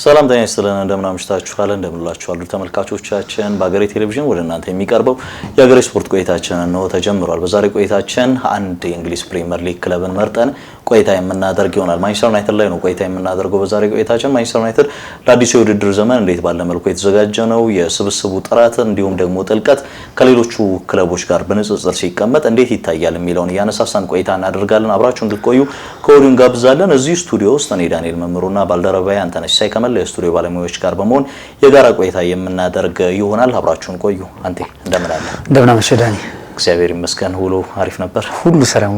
ሰላም ጤና ይስጥልን እንደምን አምሽታችኋል እንደምንላችኋል ተመልካቾቻችን በአገሬ ቴሌቪዥን ወደ እናንተ የሚቀርበው የአገሬ ስፖርት ቆይታችን ነው ተጀምሯል። በዛሬ ቆይታችን አንድ የእንግሊዝ ፕሪሚየር ሊግ ክለብን መርጠን ቆይታ የምናደርግ ይሆናል። ማንቸስተር ዩናይትድ ላይ ነው ቆይታ የምናደርገው በዛሬ ቆይታችን። ማንቸስተር ዩናይትድ ለአዲሱ የውድድር ዘመን እንዴት ባለ መልኩ የተዘጋጀ ነው፣ የስብስቡ ጥራት እንዲሁም ደግሞ ጥልቀት ከሌሎቹ ክለቦች ጋር በንጽጽር ሲቀመጥ እንዴት ይታያል የሚለውን ያነሳሳን ቆይታ እናደርጋለን። አብራችሁ እንድትቆዩ ከወዲሁ እንጋብዛለን። እዚህ ስቱዲዮ ውስጥ እኔ ዳንኤል መምሩና ባልደረባዬ አንተነሽ ሳይከመል የስቱዲዮ ባለሙያዎች ጋር በመሆን የጋራ ቆይታ የምናደርግ ይሆናል። አብራችሁን ቆዩ። አንቴ እንደምን አለ? እንደምን አመሸህ ዳኒ? እግዚአብሔር ይመስገን ሁሉ አሪፍ ነበር። ሁሉ ሰላም።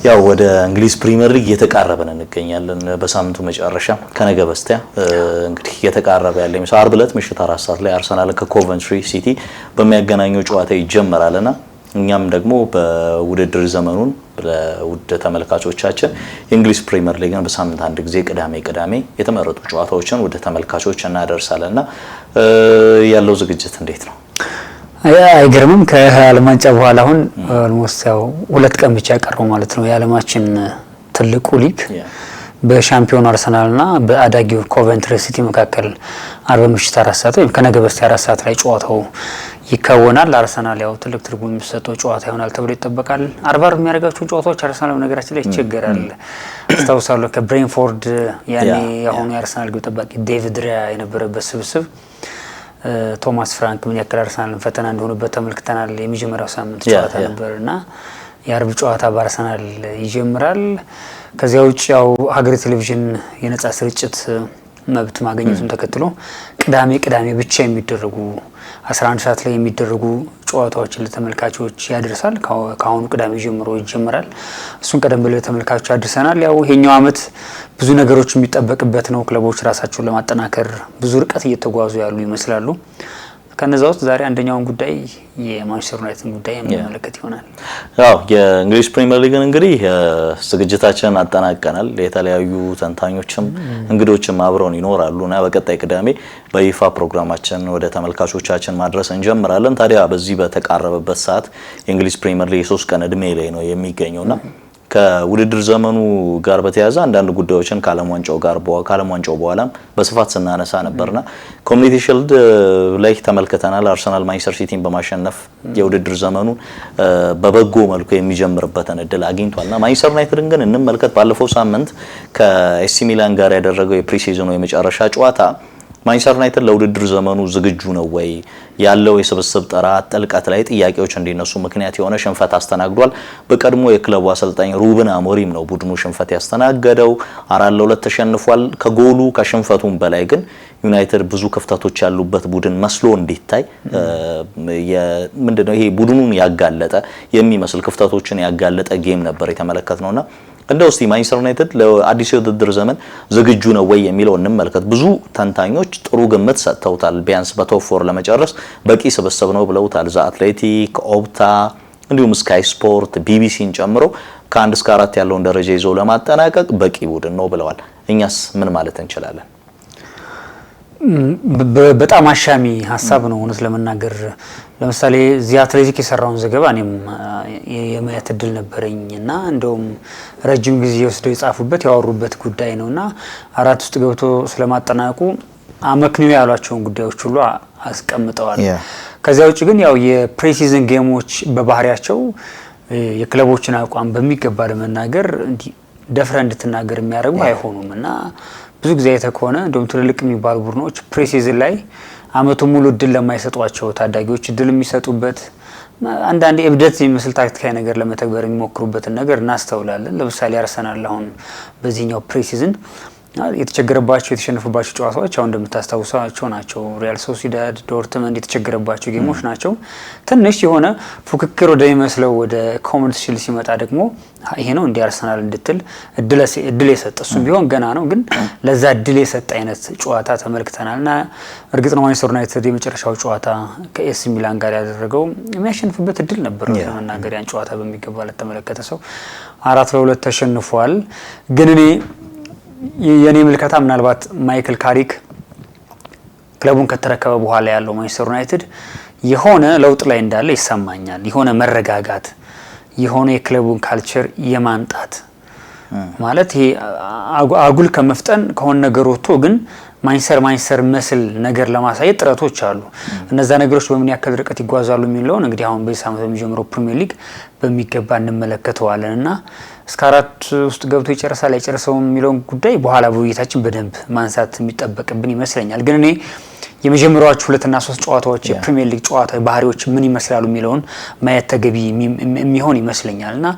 ያው ወደ እንግሊዝ ፕሪሚየር ሊግ እየተቃረበን እንገኛለን። በሳምንቱ መጨረሻ ከነገ በስቲያ እንግዲህ እየተቃረበ ያለ ይመስላል። ዓርብ ዕለት ምሽት 4 ሰዓት ላይ አርሰናል ከኮቨንትሪ ሲቲ በሚያገናኘው ጨዋታ ይጀምራልና እኛም ደግሞ በውድድር ዘመኑን ለውድ ተመልካቾቻችን የእንግሊዝ ፕሪሚየር ሊግን በሳምንት አንድ ጊዜ ቅዳሜ የተመረጡ ጨዋታዎችን ወደ ተመልካቾች እናደርሳለንና ያለው ዝግጅት እንዴት ነው? አይገርምም? ከዓለም ዋንጫ በኋላ አሁን ኦልሞስት ያው 2 ቀን ብቻ ቀረው ማለት ነው። የዓለማችን ትልቁ ሊግ በሻምፒዮን አርሰናልና በአዳጊው ኮቨንትሪ ሲቲ መካከል ዓርብ ምሽት 4 ሰዓት ወይም ከነገ በስቲያ 4 ሰዓት ላይ ጨዋታው ይከወናል። አርሰናል ያው ትልቅ ትርጉም የሚሰጠው ጨዋታ ይሆናል ተብሎ ይጠበቃል። ዓርብ የሚያደርጋቸው ጨዋታዎች አርሰናል በነገራችን ላይ ይቸገራል። አስታውሳለሁ ከብሬንፎርድ ያኔ ያሁኑ የአርሰናል ግብ ጠባቂ ዴቪድ ራያ የነበረበት ስብስብ ቶማስ ፍራንክ ምን ያክል አርሰናልን ፈተና እንደሆነበት ተመልክተናል። የመጀመሪያው ሳምንት ጨዋታ ነበርና የዓርብ ጨዋታ በአርሰናል ይጀምራል። ከዚያ ውጭ ያው ሀገሬ ቴሌቪዥን የነጻ ስርጭት መብት ማግኘቱን ተከትሎ ቅዳሜ ብቻ የሚደረጉ 11 ሰዓት ላይ የሚደረጉ ጨዋታዎችን ለተመልካቾች ያደርሳል። ከአሁኑ ቅዳሜ ጀምሮ ይጀምራል። እሱን ቀደም ብለን ለተመልካቾች አድርሰናል። ያው ይሄኛው አመት ብዙ ነገሮች የሚጠበቅበት ነው። ክለቦች ራሳቸውን ለማጠናከር ብዙ ርቀት እየተጓዙ ያሉ ይመስላሉ። ከነዛ ውስጥ ዛሬ አንደኛውን ጉዳይ የማንቸስተር ዩናይትድ ጉዳይ የሚመለከት ይሆናል። ያው የእንግሊዝ ፕሪሚየር ሊግን እንግዲህ ዝግጅታችንን አጠናቀናል። የተለያዩ ተንታኞችም እንግዶችም አብረውን ይኖራሉና በቀጣይ ቅዳሜ በይፋ ፕሮግራማችን ወደ ተመልካቾቻችን ማድረስ እንጀምራለን። ታዲያ በዚህ በተቃረበበት ሰዓት የእንግሊዝ ፕሪሚየር ሊግ 3 ቀን እድሜ ላይ ነው የሚገኘውና ከውድድር ዘመኑ ጋር በተያያዘ አንዳንድ ጉዳዮችን ከዓለም ዋንጫው በኋላም በስፋት ስናነሳ ነበርና ኮሚኒቲ ሺልድ ላይ ተመልክተናል። አርሰናል ማንቸስተር ሲቲን በማሸነፍ የውድድር ዘመኑን በበጎ መልኩ የሚጀምርበትን እድል አግኝቷልና ማንቸስተር ዩናይትድን ግን እንመልከት። ባለፈው ሳምንት ከኤሲ ሚላን ጋር ያደረገው የፕሪሲዝኑ የመጨረሻ ጨዋታ ማንቸስተር ዩናይትድ ለውድድር ዘመኑ ዝግጁ ነው ወይ ያለው የስብስብ ጥራት ጥልቀት ላይ ጥያቄዎች እንዲነሱ ምክንያት የሆነ ሽንፈት አስተናግዷል። በቀድሞ የክለቡ አሰልጣኝ ሩበን አሞሪም ነው ቡድኑ ሽንፈት ያስተናገደው። 4-2 ተሸንፏል። ከጎሉ ከሽንፈቱም በላይ ግን ዩናይትድ ብዙ ክፍተቶች ያሉበት ቡድን መስሎ እንዲታይ ምንድነው ይሄ ቡድኑን ያጋለጠ የሚመስል ክፍተቶችን ያጋለጠ ጌም ነበር የተመለከትነውና እንደው እስቲ ማንቸስተር ዩናይትድ ለአዲስ የውድድር ዘመን ዝግጁ ነው ወይ የሚለው እንመልከት። ብዙ ተንታኞች ጥሩ ግምት ሰጥተውታል። ቢያንስ በቶፕ 4 ለመጨረስ በቂ ስብስብ ነው ብለውታል። ዘ አትሌቲክ፣ ኦፕታ እንዲሁም ስካይ ስፖርት ቢቢሲን ጨምሮ ከ1 እስከ 4 ያለውን ደረጃ ይዞ ለማጠናቀቅ በቂ ቡድን ነው ብለዋል። እኛስ ምን ማለት እንችላለን? በጣም አሻሚ ሀሳብ ነው እውነት ለመናገር። ለምሳሌ ዚ አትሌቲክ የሰራውን ዘገባ እኔም የማየት እድል ነበረኝና እንደውም ረጅም ጊዜ ወስደው የጻፉበት ያወሩበት ጉዳይ ነውና 4 ውስጥ ገብቶ ስለማጠናቀቁ አመክንዮ ያሏቸውን ጉዳዮች ሁሉ አስቀምጠዋል። ከዚያ ውጭ ግን ያው የፕሪሲዝን ጌሞች በባህሪያቸው የክለቦችን አቋም በሚገባ ለመናገር ደፍረ እንድትናገር የሚያደርጉ አይሆኑምና ብዙ ጊዜ የተከሆነ እንደውም ትልልቅ የሚባሉ ቡድኖች ፕሪሲዝን ላይ አመቱ ሙሉ እድል ለማይሰጧቸው ታዳጊዎች እድል የሚሰጡበት አንዳንድ እብደት የሚመስል ታክቲካዊ ነገር ለመተግበር የሚሞክሩበትን ነገር እናስተውላለን። ለምሳሌ አርሰናል አሁን በዚህኛው ፕሪሲዝን የተቸገረባቸው የተሸነፉባቸው ጨዋታዎች አሁን እንደምታስታውሷቸው ናቸው። ሪያል ሶሲዳድ፣ ዶርትመንድ የተቸገረባቸው ጌሞች ናቸው። ትንሽ የሆነ ፉክክር ወደ የሚመስለው ወደ ኮሚኒቲ ሺልድ ሲመጣ ደግሞ ይሄ ነው እንደ አርሰናል እንድትል እድል የሰጠ እሱም ቢሆን ገና ነው፣ ግን ለዛ እድል የሰጠ አይነት ጨዋታ ተመልክተናልና እርግጥ ነው ማንቸስተር ዩናይትድ የመጨረሻው ጨዋታ ከኤሲ ሚላን ጋር ያደረገው የሚያሸንፍበት እድል ነበር። ለመናገር ያን ጨዋታ በሚገባ ለተመለከተ ሰው 4-2 ተሸንፏል። ግን እኔ የኔ ምልከታ ምናልባት ማይክል ካሪክ ክለቡን ከተረከበ በኋላ ያለው ማንቸስተር ዩናይትድ የሆነ ለውጥ ላይ እንዳለ ይሰማኛል። የሆነ መረጋጋት፣ የሆነ የክለቡን ካልቸር የማንጣት ማለት ይሄ አጉል ከመፍጠን ከሆነ ነገር ወጥቶ ግን ማንቸስተር መስል ነገር ለማሳየት ጥረቶች አሉ። እነዛ ነገሮች በምን ያክል ርቀት ይጓዛሉ የሚለውን እንግዲህ አሁን በዚህ ሳምንት በሚጀምረው ፕሪሚየር ሊግ በሚገባ እንመለከተዋለን እና እስከ 4 ውስጥ ገብቶ ይጨርሳል አይጨርሰውም የሚለውን ጉዳይ በኋላ በውይይታችን በደንብ ማንሳት የሚጠበቅብን ይመስለኛል። ግን እኔ የመጀመሪያዎቹ 2 እና 3 ጨዋታዎች የፕሪሚየር ሊግ ጨዋታ ባህሪዎች ምን ይመስላሉ የሚለውን ማየት ተገቢ የሚሆን ይመስለኛል እና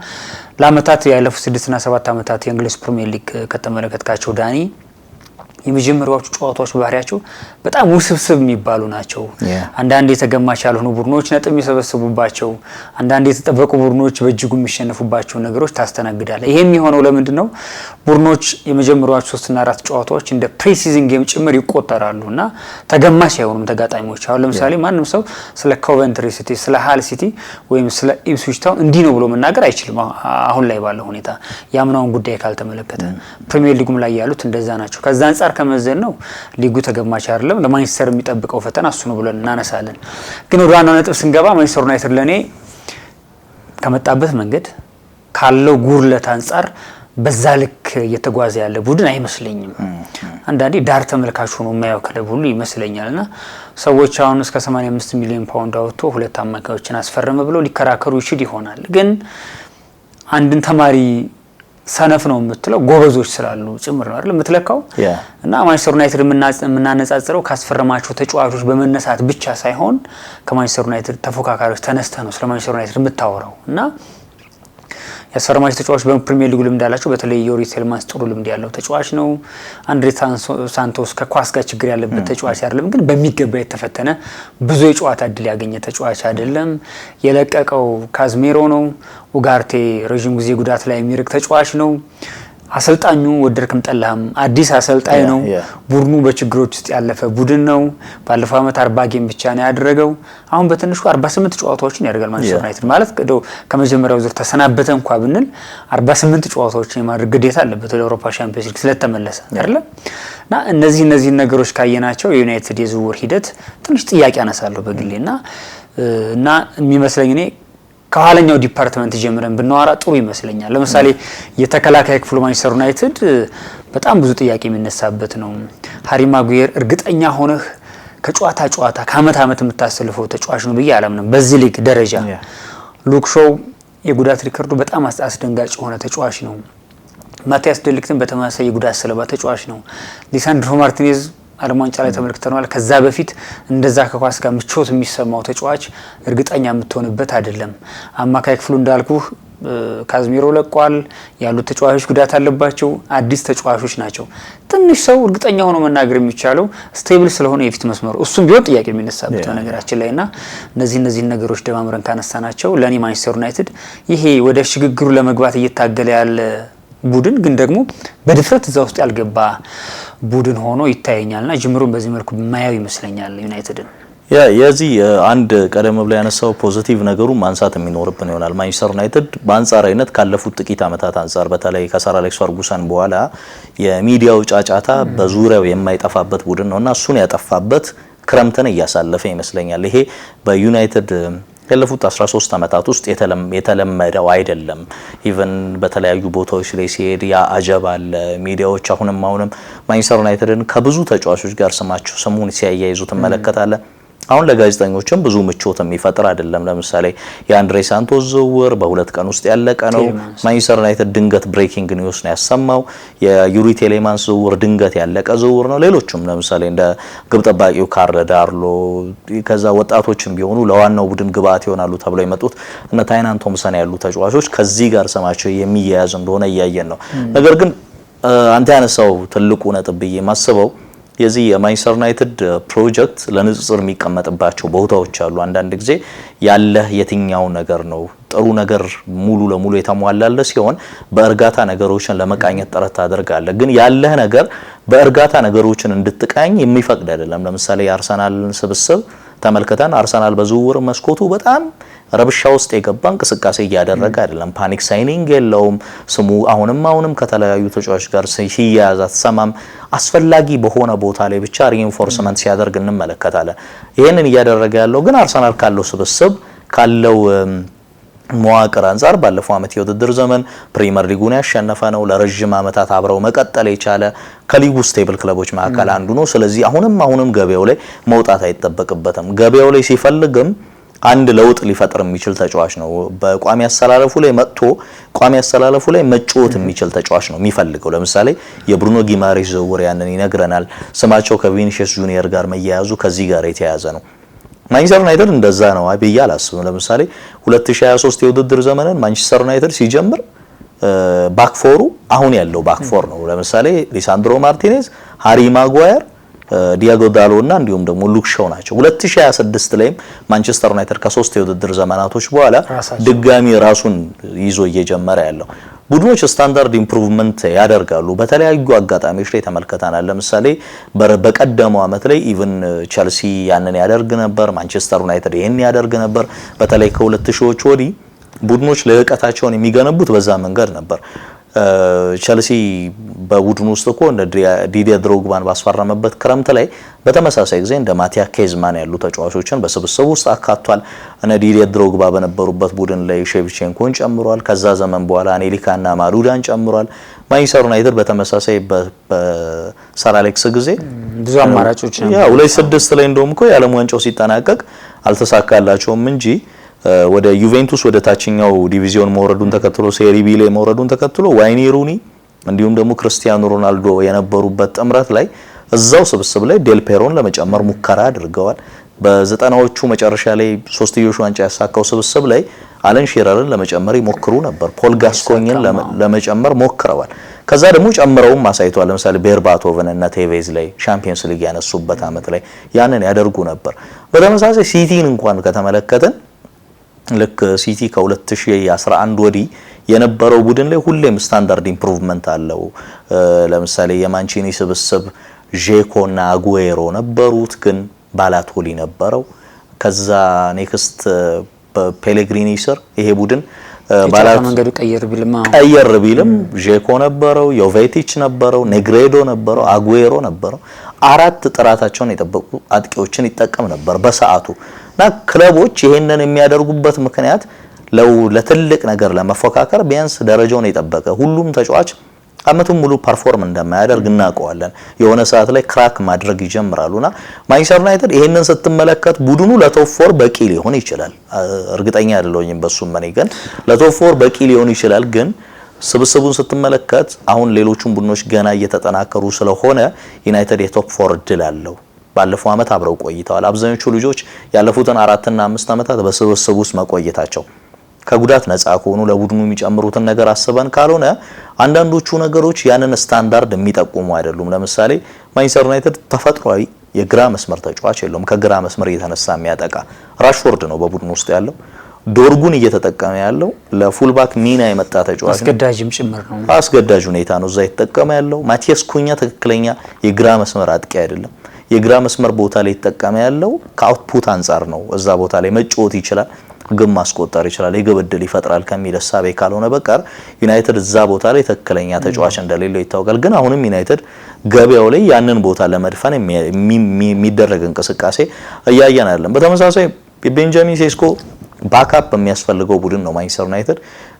ለአመታት ያለፉት 6 እና 7 አመታት የእንግሊዝ ፕሪሚየር ሊግ ከተመለከትካቸው ዳኒ የመጀመሪያዎቹ ጨዋታዎች ባህሪያቸው በጣም ውስብስብ የሚባሉ ናቸው። አንዳንድ የተገማች ያልሆኑ ቡድኖች ነጥብ የሚሰበስቡባቸው፣ አንዳንድ የተጠበቁ ቡድኖች በእጅጉ የሚሸነፉባቸው ነገሮች ታስተናግዳለህ። ይሄ የሚሆነው ለምንድነው? ቡድኖች የመጀመሪያዎቹ 3 እና 4 ጨዋታዎች እንደ ፕሪሲዝን ጌም ጭምር ይቆጠራሉና ተገማች አይሆኑም ተጋጣሚዎች። አሁን ለምሳሌ ማንም ሰው ስለ ኮቨንትሪ ሲቲ፣ ስለ ሃል ሲቲ ወይም ስለ ኢፕስዊች ታውን እንዲህ ነው ብሎ መናገር አይችልም አሁን ላይ ባለው ሁኔታ ያምናውን ጉዳይ ካልተመለከተ። ፕሪሚየር ሊጉም ላይ ያሉት እንደዛ ናቸው። ከዛ አንፃር ከመዘን ነው ሊጉ ተገማች አይደለም። ለማንቸስተር የሚጠብቀው ፈተና እሱ ነው ብለን እናነሳለን። ግን ወደ ዋናው ነጥብ ስንገባ ማንቸስተር ዩናይትድ ለኔ ከመጣበት መንገድ ካለው ጉርለት አንፃር በዛ ልክ እየተጓዘ ያለ ቡድን አይመስለኝም። አንዳንዴ ዳር ተመልካች ሆኖ የማያው ክለብ ሁሉ ይመስለኛልና ሰዎች አሁን እስከ 85 ሚሊዮን ፓውንድ አውጥቶ 2 አማካዮችን አስፈረመ ብለው ሊከራከሩ ይችል ይሆናል። ግን አንድን ተማሪ ሰነፍ ነው የምትለው ጎበዞች ስላሉ ጭምር ነው አይደል የምትለካው። እና ማንቸስተር ዩናይትድ የምናነጻጽረው ካስፈረማቸው ተጫዋቾች በመነሳት ብቻ ሳይሆን ከማንቸስተር ዩናይትድ ተፎካካሪዎች ተነስተ ነው ስለ ማንቸስተር ዩናይትድ የምታወራው። እና ያስፈረማቸው ተጫዋቾች በፕሪሚየር ሊግ ልምድ አላቸው። በተለይ ዮሪ ቴልማንስ ጥሩ ልምድ ያለው ተጫዋች ነው። አንድሬ ሳንቶስ ከኳስ ጋር ችግር ያለበት ተጫዋች አይደለም፣ ግን በሚገባ የተፈተነ ብዙ የጨዋታ እድል ያገኘ ተጫዋች አይደለም። የለቀቀው ካዝሜሮ ነው። ኡጋርቴ ረጅም ጊዜ ጉዳት ላይ የሚርቅ ተጫዋች ነው። አሰልጣኙ ወደድክም ጠላህም አዲስ አሰልጣኝ ነው። ቡድኑ በችግሮች ውስጥ ያለፈ ቡድን ነው። ባለፈው አመት 40 ጌም ብቻ ነው ያደረገው። አሁን በትንሹ 48 ጨዋታዎችን ያደርጋል ማንቸስተር ዩናይትድ ማለት ከመጀመሪያው ዙር ተሰናበተ እንኳን ብንል 48 ጨዋታዎችን የማድረግ ግዴታ አለበት ወደ አውሮፓ ሻምፒዮንስ ሊግ ስለተመለሰ አይደል? እና እነዚህ ነገሮች ካየናቸው የዩናይትድ የዝውውር ሂደት ትንሽ ጥያቄ አነሳለሁ በግሌና እና የሚመስለኝ እኔ ከኋለኛው ዲፓርትመንት ጀምረን ብናወራ ጥሩ ይመስለኛል። ለምሳሌ የተከላካይ ክፍሉ ማንቸስተር ዩናይትድ በጣም ብዙ ጥያቄ የሚነሳበት ነው። ሃሪ ማጉዌር እርግጠኛ ሆነህ ከጨዋታ ከአመት የምታሰልፈው ተጫዋች ነው ብዬ አላምንም በዚህ ሊግ ደረጃ። ሉክ ሾው የጉዳት ሪከርዱ በጣም አስደንጋጭ የሆነ ተጫዋች ነው። ማቲያስ ዴሊክትን በተመሳሳይ የጉዳት ሰለባ ተጫዋች ነው። ሊሳንድሮ ማርቲኔዝ ዓለም ዋንጫ ላይ ተመልክተናል። ከዛ በፊት እንደዛ ከኳስ ጋር ምቾት የሚሰማው ተጫዋች እርግጠኛ የምትሆንበት አይደለም። አማካይ ክፍሉ እንዳልኩ ካዝሜሮ ለቋል። ያሉት ተጫዋቾች ጉዳት አለባቸው። አዲስ ተጫዋቾች ናቸው። ትንሽ ሰው እርግጠኛ ሆኖ መናገር የሚቻለው ስቴብል ስለሆነ የፊት መስመሩ እሱም ቢሆን ጥያቄ የሚነሳበት ነገራችን ላይና እነዚህ ነገሮች ደማምረን ካነሳናቸው ለኔ ማንቸስተር ዩናይትድ ይሄ ወደ ሽግግሩ ለመግባት እየታገለ ያለ ቡድን ግን ደግሞ በድፍረት እዛ ውስጥ ያልገባ ቡድን ሆኖ ይታየኛልና ጅምሩን በዚህ መልኩ ማያው ይመስለኛል ዩናይትድን። የዚህ አንድ ቀደም ብለ ያነሳው ፖዚቲቭ ነገሩ ማንሳት የሚኖርብን ይሆናል። ማንቸስተር ዩናይትድ በአንጻራዊነት ካለፉት ጥቂት አመታት አንጻር በተለይ ከሰር አሌክስ ፈርጉሰን በኋላ የሚዲያው ጫጫታ በዙሪያው የማይጠፋበት ቡድን ነውና እሱን ያጠፋበት ክረምትን እያሳለፈ ይመስለኛል። ይሄ በዩናይትድ ያለፉት 13 አመታት ውስጥ የተለመደው አይደለም። ኢቭን በተለያዩ ቦታዎች ላይ ሲሄድ ያ አጀብ አለ። ሚዲያዎች አሁንም ማንቸስተር ዩናይትድን ከብዙ ተጫዋቾች ጋር ስሙን ሲያያይዙ ትመለከታለህ። አሁን ለጋዜጠኞችም ብዙ ምቾት የሚፈጥር አይደለም። ለምሳሌ የአንድሬ ሳንቶስ ዝውውር በ2 ቀን ውስጥ ያለቀ ነው። ማንቸስተር ዩናይትድ ድንገት ብሬኪንግ ኒውስ ነው ያሰማው። የዩሪ ቴሌማንስ ዝውውር ድንገት ያለቀ ዝውውር ነው። ሌሎችም ለምሳሌ እንደ ግብ ጠባቂው ካርለ ዳርሎ ከዛ ወጣቶችም ቢሆኑ ለዋናው ቡድን ግብአት ይሆናሉ ተብለው የመጡት እነ ታይናን ቶምሰን ያሉ ተጫዋቾች ከዚህ ጋር ስማቸው የሚያያዝ እንደሆነ እያየን ነው። ነገር ግን አንተ ያነሳው ትልቁ ነጥብ ብዬ ማስበው የዚህ የማንቸስተር ዩናይትድ ፕሮጀክት ለንጽጽር የሚቀመጥባቸው ቦታዎች አሉ። አንዳንድ ጊዜ ያለህ የትኛው ነገር ነው ጥሩ ነገር ሙሉ ለሙሉ የተሟላለ ሲሆን በእርጋታ ነገሮችን ለመቃኘት ጥረት ታደርጋለህ። ግን ያለህ ነገር በእርጋታ ነገሮችን እንድትቃኝ የሚፈቅድ አይደለም። ለምሳሌ የአርሰናልን ስብስብ ተመልክተን አርሰናል በዝውውር መስኮቱ በጣም ረብሻ ውስጥ የገባ እንቅስቃሴ እያደረገ አይደለም። ፓኒክ ሳይኒንግ የለውም። ስሙ አሁንም ከተለያዩ ተጫዋቾች ጋር ሲያያዝ አትሰማም። አስፈላጊ በሆነ ቦታ ላይ ብቻ ሪኢንፎርስመንት ሲያደርግ እንመለከታለን። ይሄንን እያደረገ ያለው ግን አርሰናል ካለው ስብስብ ካለው መዋቅር አንፃር ባለፈው አመት የውድድር ዘመን ፕሪሚየር ሊጉን ያሸነፈ ነው። ለረጅም አመታት አብረው መቀጠል የቻለ ከሊጉ ስቴብል ክለቦች መካከል አንዱ ነው። ስለዚህ አሁንም ገበያው ላይ መውጣት አይጠበቅበትም። ገበያው ላይ ሲፈልግም አንድ ለውጥ ሊፈጥር የሚችል ተጫዋች ነው። በቋሚ አሰላለፉ ላይ መጥቶ ቋሚ አሰላለፉ ላይ መጫወት የሚችል ተጫዋች ነው የሚፈልገው። ለምሳሌ የብሩኖ ጊማሬሽ ዝውውር ያንን ይነግረናል። ስማቸው ከቪኒሲየስ ጁኒየር ጋር መያያዙ ከዚህ ጋር የተያያዘ ነው። ማንቸስተር ዩናይትድ እንደዛ ነው ብዬ አላስብም። ለምሳሌ 2023 የውድድር ዘመንን ማንቸስተር ዩናይትድ ሲጀምር ባክፎሩ አሁን ያለው ባክፎር ነው። ለምሳሌ ሊሳንድሮ ማርቲኔዝ፣ ሃሪ ማጓየር፣ ዲያጎ ዳሎ እና እንዲሁም ደግሞ ሉክ ሾው ናቸው። 2026 ላይም ማንቸስተር ዩናይትድ ከ3 የውድድር ዘመናቶች በኋላ ድጋሚ ራሱን ይዞ እየጀመረ ያለው ቡድኖች ስታንዳርድ ኢምፕሩቭመንት ያደርጋሉ። በተለያዩ አጋጣሚዎች ላይ ተመልክተናል። ለምሳሌ በቀደመው አመት ላይ ኢቭን ቸልሲ ያንን ያደርግ ነበር፣ ማንቸስተር ዩናይትድ ይሄን ያደርግ ነበር። በተለይ ከ2000ዎች ወዲህ ቡድኖች ልህቀታቸውን የሚገነቡት በዛ መንገድ ነበር። ቸልሲ በቡድኑ ውስጥ እኮ እንደ ዲዲየር ድሮግባን ባስፈረመበት ክረምት ላይ በተመሳሳይ ጊዜ እንደ ማቲያ ኬዝማን ያሉ ተጫዋቾችን በስብስቡ ውስጥ አካቷል። እነ ዲዲየር ድሮግባ በነበሩበት ቡድን ላይ ሼቭቼንኮን ጨምሯል። ከዛ ዘመን በኋላ አኔሊካና ማዱዳን ጨምሯል። ማንቸስተር ዩናይትድ በተመሳሳይ በሰር አሌክስ ጊዜ ብዙ አማራጮች ነው። 2006 ላይ እንደውም እኮ የዓለም ዋንጫው ሲጠናቀቅ አልተሳካላቸውም እንጂ ወደ ዩቬንቱስ ወደ ታችኛው ዲቪዚዮን መውረዱን ተከትሎ ሴሪ ቢ ላይ መውረዱን ተከትሎ ዋይኒ ሩኒ እንዲሁም ደግሞ ክርስቲያኖ ሮናልዶ የነበሩበት ጥምረት ላይ እዛው ስብስብ ላይ ዴል ፔሮን ለመጨመር ሙከራ አድርገዋል። በ90ዎቹ መጨረሻ ላይ ሶስትዮሽ ዋንጫ ያሳካው ስብስብ ላይ አለን ሺረርን ለመጨመር ይሞክሩ ነበር። ፖል ጋስኮኝን ለመጨመር ሞክረዋል። ከዛ ደግሞ ጨምረውም አሳይቷል። ለምሳሌ ቤርባቶቭን እና ቴቬዝ ላይ ቻምፒየንስ ሊግ ያነሱበት አመት ላይ ያንን ያደርጉ ነበር። በተመሳሳይ ሲቲን እንኳን ከተመለከተን ልክ ሲቲ ከ2011 ወዲህ የነበረው ቡድን ላይ ሁሌም ስታንዳርድ ኢምፕሩቭመንት አለው። ለምሳሌ የማንቺኒ ስብስብ ጄኮና አጉዌሮ ነበሩት፣ ግን ባላቶሊ ነበረው። ከዛ ኔክስት በፔሌግሪኒ ስር ይሄ ቡድን ባላት መንገዱ ቀየር ቢልም ጄኮ ነበረው፣ ዮቬቲች ነበረው፣ ኔግሬዶ ነበረው፣ አጉዌሮ ነበረው። አራት ጥራታቸውን የጠበቁ አጥቂዎችን ይጠቀም ነበር በሰዓቱ። እና ክለቦች ይሄንን የሚያደርጉበት ምክንያት ለትልቅ ነገር ለመፎካከር ቢያንስ ደረጃውን የጠበቀ ሁሉም ተጫዋች አመቱን ሙሉ ፐርፎርም እንደማያደርግ እናውቀዋለን። የሆነ ሰዓት ላይ ክራክ ማድረግ ይጀምራሉና ማንቸስተር ዩናይትድ ይሄንን ስትመለከት ቡድኑ ለቶፕ 4 በቂ ሊሆን ይችላል። እርግጠኛ አይደለሁም በሱም ማኔ ግን ለቶፕ 4 በቂ ሊሆን ይችላል። ግን ስብስቡን ስትመለከት አሁን ሌሎቹን ቡድኖች ገና እየተጠናከሩ ስለሆነ ዩናይትድ የቶፕ 4 እድል አለው። ባለፈው አመት አብረው ቆይተዋል። አብዛኞቹ ልጆች ያለፉትን 4 እና 5 አመታት በስብስቡ ውስጥ መቆየታቸው ከጉዳት ነፃ ከሆኑ ለቡድኑ የሚጨምሩትን ነገር አስበን ካልሆነ አንዳንዶቹ ነገሮች ያንን ስታንዳርድ የሚጠቁሙ አይደሉም። ለምሳሌ ማንቸስተር ዩናይትድ ተፈጥሯዊ የግራ መስመር ተጫዋች የለውም። ከግራ መስመር እየተነሳ የሚያጠቃ ራሽፎርድ ነው በቡድኑ ውስጥ ያለው። ዶርጉን እየተጠቀመ ያለው ለፉልባክ ሚና የመጣ ተጫዋች አስገዳጅም ጭምር ነው። አስገዳጅ ሁኔታ ነው እዛ የተጠቀመ ያለው። ማቲያስ ኩኛ ትክክለኛ የግራ መስመር አጥቂ አይደለም። የግራ መስመር ቦታ ላይ የተጠቀመ ያለው ከአውትፑት አንፃር ነው። እዛ ቦታ ላይ መጫወት ይችላል፣ ግብ ማስቆጠር ይችላል፣ የግብ ዕድል ይፈጥራል ከሚል እሳቤ ካልሆነ በቀር ዩናይትድ እዛ ቦታ ላይ ትክክለኛ ተጫዋች እንደሌለው ይታወቃል። ግን አሁንም ዩናይትድ ገበያው ላይ ያንን ቦታ ለመድፈን የሚደረግ እንቅስቃሴ እያየን አይደለም። በተመሳሳይ የቤንጃሚን ሴስኮ ባካፕ የሚያስፈልገው ቡድን ነው ማንቸስተር ዩናይትድ፣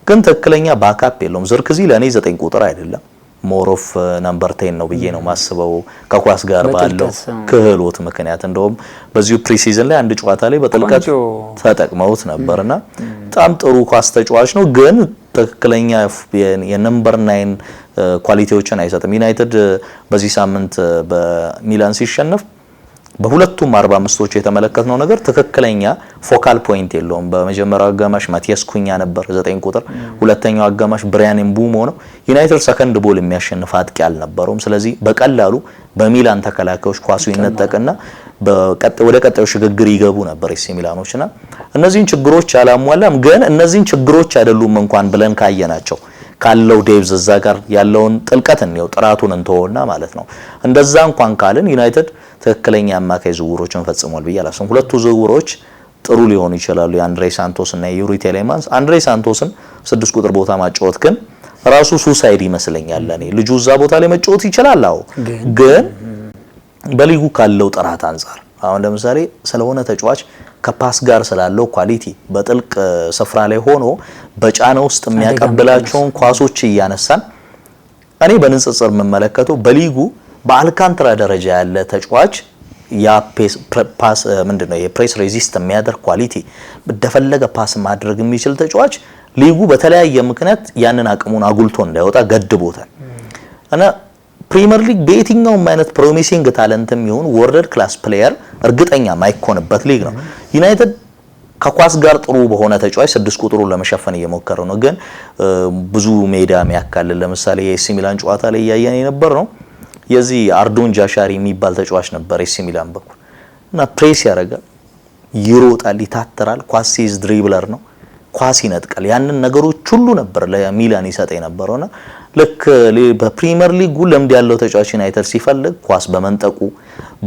ግን ትክክለኛ ባካፕ የለውም። ዝርክዚ ለኔ 9 ቁጥር አይደለም ሞሮፍ ነምበር 10 ነው ብዬ ነው ማስበው ከኳስ ጋር ባለው ክህሎት ምክንያት። እንደውም በዚሁ ፕሪሲዝን ላይ አንድ ጨዋታ ላይ በጥልቀት ተጠቅመውት ነበርና በጣም ጥሩ ኳስ ተጫዋች ነው፣ ግን ትክክለኛ የነምበር 9 ኳሊቲዎችን አይሰጥም። ዩናይትድ በዚህ ሳምንት በሚላን ሲሸነፍ በሁለቱም 45ቶች የተመለከትነው ነገር ትክክለኛ ፎካል ፖይንት የለውም። በመጀመሪያው አጋማሽ ማቲያስ ኩኛ ነበር 9 ቁጥር፣ ሁለተኛው አጋማሽ ብራያን ኤምቡሞ ነው። ዩናይትድ ሰከንድ ቦል የሚያሸንፍ አጥቂ አልነበረውም። ስለዚህ በቀላሉ በሚላን ተከላካዮች ኳሱ ይነጠቅና ወደ ቀጣዩ ሽግግር ይገቡ ነበር ኤሲ ሚላኖችና እነዚህን ችግሮች አላሟላም። ግን እነዚህን ችግሮች አይደሉም እንኳን ብለን ካየናቸው ካለው ዴቭዝ እዛ ጋር ያለውን ጥልቀት ነው ጥራቱን እንተውና ማለት ነው። እንደዛ እንኳን ካልን ዩናይትድ ትክክለኛ አማካይ ዝውውሮችን ፈጽሟል ብዬ አላስብም። ሁለቱ ዝውውሮች ጥሩ ሊሆኑ ይችላሉ፣ የአንድሬ ሳንቶስ እና የዩሪ ቴሌማንስ። አንድሬ ሳንቶስን 6 ቁጥር ቦታ ማጫወት ግን ራሱ ሱሳይድ ይመስለኛል ለኔ። ልጁ እዛ ቦታ ላይ መጫወት ይችላል፣ አዎ፣ ግን በሊጉ ካለው ጥራት አንፃር አሁን ለምሳሌ ስለሆነ ተጫዋች ከፓስ ጋር ስላለው ኳሊቲ በጥልቅ ስፍራ ላይ ሆኖ በጫና ውስጥ የሚያቀብላቸውን ኳሶች እያነሳን እኔ በንጽጽር መመለከተው በሊጉ በአልካንትራ ደረጃ ያለ ተጫዋች ያ ፓስ ምንድነው የፕሬስ ሬዚስት የሚያደርግ ኳሊቲ እንደፈለገ ፓስ ማድረግ የሚችል ተጫዋች ሊጉ በተለያየ ምክንያት ያንን አቅሙን አጉልቶ እንዳይወጣ ገድቦታል እና ፕሪሚየር ሊግ በየትኛውም አይነት ፕሮሚሲንግ ታለንትም ይሁን ወርልድ ክላስ ፕሌየር እርግጠኛ ማይኮንበት ሊግ ነው። ዩናይትድ ከኳስ ጋር ጥሩ በሆነ ተጫዋች 6 ቁጥሩን ለመሸፈን እየሞከረ ነው፣ ግን ብዙ ሜዳ የሚያካልል ለምሳሌ የኤሲ ሚላን ጨዋታ ላይ ያየን የነበር ነው። የዚህ አርዶን ጃሻሪ የሚባል ተጫዋች ነበር ኤሲ ሚላን በኩል እና ፕሬስ ያደርጋል፣ ይሮጣል፣ ይታተራል፣ ኳስ ሲይዝ ድሪብለር ነው፣ ኳስ ይነጥቃል። ያንን ነገሮች ሁሉ ነበር ለሚላን ይሰጥ የነበረውና ልክ በፕሪሚየር ሊግ ልምድ ያለው ተጫዋች ዩናይትድ ሲፈልግ ኳስ በመንጠቁ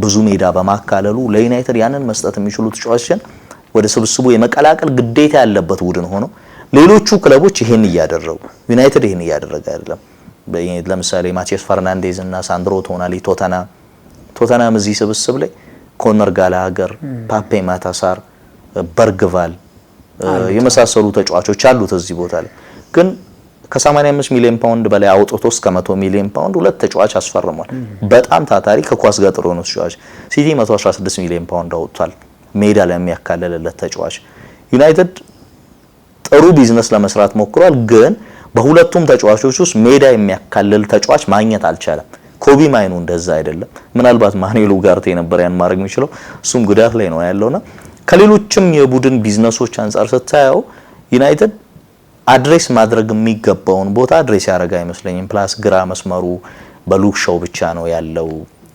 ብዙ ሜዳ በማካለሉ ለዩናይትድ ያንን መስጠት የሚችሉ ተጫዋቾችን ወደ ስብስቡ የመቀላቀል ግዴታ ያለበት ቡድን ሆኖ ሌሎቹ ክለቦች ይሄን እያደረጉ ዩናይትድ ይሄን እያደረገ አይደለም። ለምሳሌ ማቲያስ ፈርናንዴዝ እና ሳንድሮ ቶናሊ ቶተናም እዚህ ስብስብ ላይ ኮነር ጋላገር፣ ፓፔ ማታሳር፣ በርግቫል የመሳሰሉ ተጫዋቾች አሉት እዚህ ቦታ ላይ ግን ከ85 ሚሊዮን ፓውንድ በላይ አውጥቶ እስከ 100 ሚሊዮን ፓውንድ ሁለት ተጫዋች አስፈርሟል። በጣም ታታሪ ከኳስ ጋር ጥሩ ነው ተጫዋች። ሲቲ 116 ሚሊዮን ፓውንድ አውጥቷል ሜዳ ላይ የሚያካለለለት ተጫዋች። ዩናይትድ ጥሩ ቢዝነስ ለመስራት ሞክሯል፣ ግን በሁለቱም ተጫዋቾች ውስጥ ሜዳ የሚያካልል ተጫዋች ማግኘት አልቻለም። ኮቢ ማይኑ እንደዛ አይደለም። ምናልባት ማኑኤል ኡጋርቴ ነበር ያን ማድረግ የሚችለው፣ እሱም ጉዳት ላይ ነው ያለውና ከሌሎችም የቡድን ቢዝነሶች አንፃር ስታየው ዩናይትድ አድሬስ ማድረግ የሚገባውን ቦታ አድሬስ ያደረገ አይመስለኝም። ፕላስ ግራ መስመሩ በሉክ ሾው ብቻ ነው ያለው።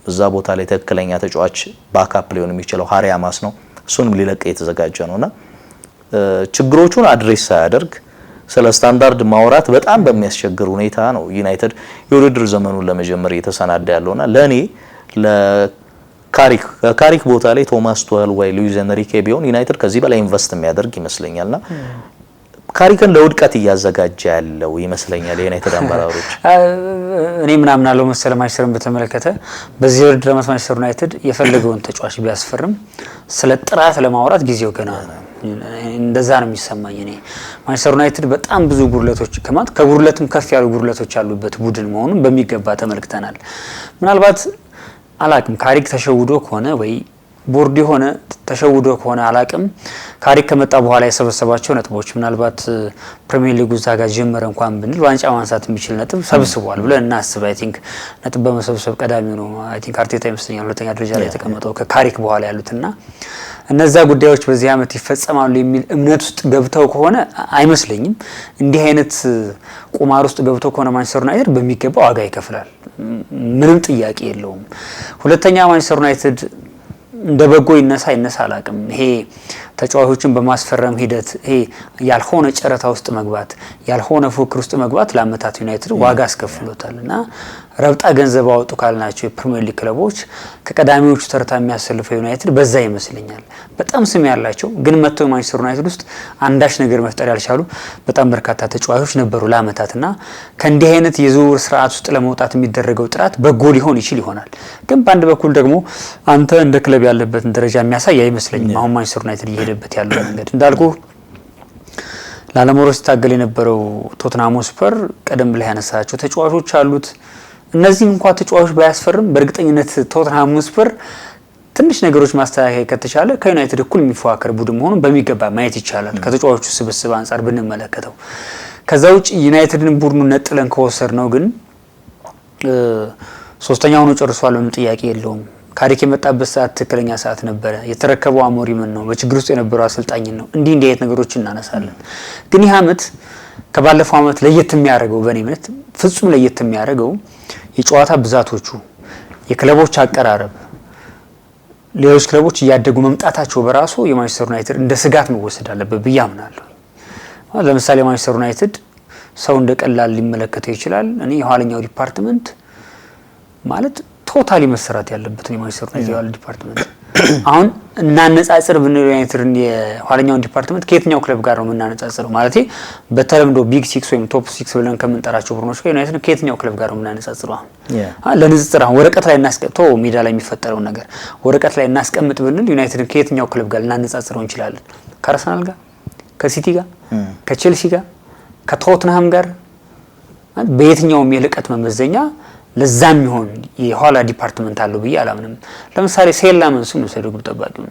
እዛ ቦታ ላይ ትክክለኛ ተጫዋች ባካፕ ሊሆን የሚችለው ሃሪያማስ ነው፣ እሱንም ሊለቅ የተዘጋጀ ነውና ችግሮቹን አድሬስ ሳያደርግ ስለ ስታንዳርድ ማውራት በጣም በሚያስቸግር ሁኔታ ነው ዩናይትድ የውድድር ዘመኑን ለመጀመር እየተሰናዳ ያለውና ለኔ ካሪክ ቦታ ላይ ቶማስ ቱኸል ወይ ሉዊስ ኤንሪኬ ቢሆን ዩናይትድ ከዚህ በላይ ኢንቨስት የሚያደርግ ይመስለኛልና ካሪክን ለውድቀት እያዘጋጀ ያለው ይመስለኛል የዩናይትድ አመራሮች። እኔ ምናምን አለው መሰለ ማንቸስተርን በተመለከተ በዚህ ውድድር ማንቸስተር ዩናይትድ የፈለገውን ተጫዋች ቢያስፈርም ስለ ጥራት ለማውራት ጊዜው ገና ነው። እንደዛ ነው የሚሰማኝ። እኔ ማንቸስተር ዩናይትድ በጣም ብዙ ጉድለቶች ከጉድለትም ከፍ ያሉ ጉድለቶች ያሉበት ቡድን መሆኑን በሚገባ ተመልክተናል። ምናልባት አላቅም ካሪክ ተሸውዶ ከሆነ ወይ ቦርድ የሆነ ተሸውዶ ከሆነ አላቅም ካሪክ ከመጣ በኋላ የሰበሰባቸው ነጥቦች ምናልባት ፕሪሚየር ሊጉ ዛጋ ጀመረ እንኳን ብንል ዋንጫ ማንሳት የሚችል ነጥብ ሰብስቧል ብለን እናስብ። አይ ቲንክ ነጥብ በመሰብሰብ ቀዳሚው ነው። አይ ቲንክ አርቴታ ይመስለኛል ሁለተኛ ደረጃ ላይ የተቀመጠው ከካሪክ በኋላ ያሉትና እነዛ ጉዳዮች በዚህ አመት ይፈጸማሉ የሚል እምነት ውስጥ ገብተው ከሆነ አይመስለኝም። እንዲህ አይነት ቁማር ውስጥ ገብተው ከሆነ ማንቸስተር ዩናይትድ በሚገባ ዋጋ ይከፍላል፣ ምንም ጥያቄ የለውም። ሁለተኛ ማንቸስተር ዩናይትድ እንደ በጎ ይነሳ አላቅም። ይሄ ተጫዋቾችን በማስፈረም ሂደት ይሄ ያልሆነ ጨረታ ውስጥ መግባት ያልሆነ ፉክክር ውስጥ መግባት ለአመታት ዩናይትድ ዋጋ አስከፍሎታልና ረብጣ ገንዘብ አወጡ ካልናቸው የፕሪሚየር ሊግ ክለቦች ከቀዳሚዎቹ ተርታ የሚያሰልፈው ዩናይትድ በዛ ይመስለኛል። በጣም ስም ያላቸው ግን መጥተው ማንቸስተር ዩናይትድ ውስጥ አንዳች ነገር መፍጠር ያልቻሉ በጣም በርካታ ተጫዋቾች ነበሩ ለአመታትና ከእንዲህ አይነት የዝውውር ስርዓት ውስጥ ለመውጣት የሚደረገው ጥረት በጎ ሊሆን ይችል ይሆናል። ግን በአንድ በኩል ደግሞ አንተ እንደ ክለብ ያለበትን ደረጃ የሚያሳይ አይመስለኝም። አሁን ማንቸስተር ዩናይትድ እየሄደበት ያለው መንገድ እንዳልኩ ላለመውረድ ሲታገል የነበረው ቶተንሃም ስፐር ቀደም ብለህ ያነሳቸው ተጫዋቾች አሉት። እነዚህ እንኳን ተጫዋቾች ባያስፈርም በእርግጠኝነት ቶተንሃም ስፐር ትንሽ ነገሮች ማስተካከል ከተቻለ ከዩናይትድ እኩል የሚፎካከር ቡድን መሆኑን በሚገባ ማየት ይቻላል ከተጫዋቾቹ ስብስብ አንፃር ብንመለከተው። ከዛ ውጭ ዩናይትድን ቡድኑን ነጥለን ከወሰድ ነው ግን ሶስተኛው ነው ጨርሷል፣ ምንም ጥያቄ የለውም። ካሪክ የመጣበት ሰዓት ትክክለኛ ሰዓት ነበረ። የተረከበው አሞሪምን ነው፣ በችግር ውስጥ የነበረው አሰልጣኝ ነው። እንዲህ አይነት ነገሮችን እናነሳለን። ግን ይህ አመት ከባለፈው አመት ለየት የሚያደርገው በእኔ እምነት ፍጹም ለየት የሚያደርገው የጨዋታ ብዛቶቹ፣ የክለቦች አቀራረብ፣ ሌሎች ክለቦች እያደጉ መምጣታቸው በራሱ የማንቸስተር ዩናይትድ እንደ ስጋት መወሰድ አለበት ብዬ አምናለሁ። ለምሳሌ ማንቸስተር ዩናይትድ ሰው እንደ ቀላል ሊመለከተው ይችላል። እኔ የኋለኛው ዲፓርትመንት ማለት ቶታሊ መሰራት ያለበት ነው የማንቸስተር ዩናይትድ ዲፓርትመንት አሁን እናነጻጽር ብንለው ዩናይትድን የኋለኛውን ዲፓርትመንት ከየትኛው ክለብ ጋር ነው የምናነጻጽረው? ማለት በተለምዶ ቢግ 6 ወይም ቶፕ 6 ብለን ከምንጠራቸው ቡድኖች ጋር ዩናይትድ ከየትኛው ክለብ ጋር ነው የምናነጻጽረው? አሁን ለንጽጽር አሁን ወረቀት ላይ እናስቀምጠው ሜዳ ላይ የሚፈጠረው ነገር ወረቀት ላይ እናስቀምጥ ብንል ዩናይትድን ከየትኛው ክለብ ጋር ልናነጻጽረው እንችላለን? ከአርሰናል ጋር፣ ከሲቲ ጋር፣ ከቼልሲ ጋር፣ ከቶትንሃም ጋር በየትኛውም የልቀት መመዘኛ ለዛም ይሆን የኋላ ዲፓርትመንት አለው ብዬ አላምንም። ለምሳሌ ሴላመንሱን ነው ግብ ጠባቂውን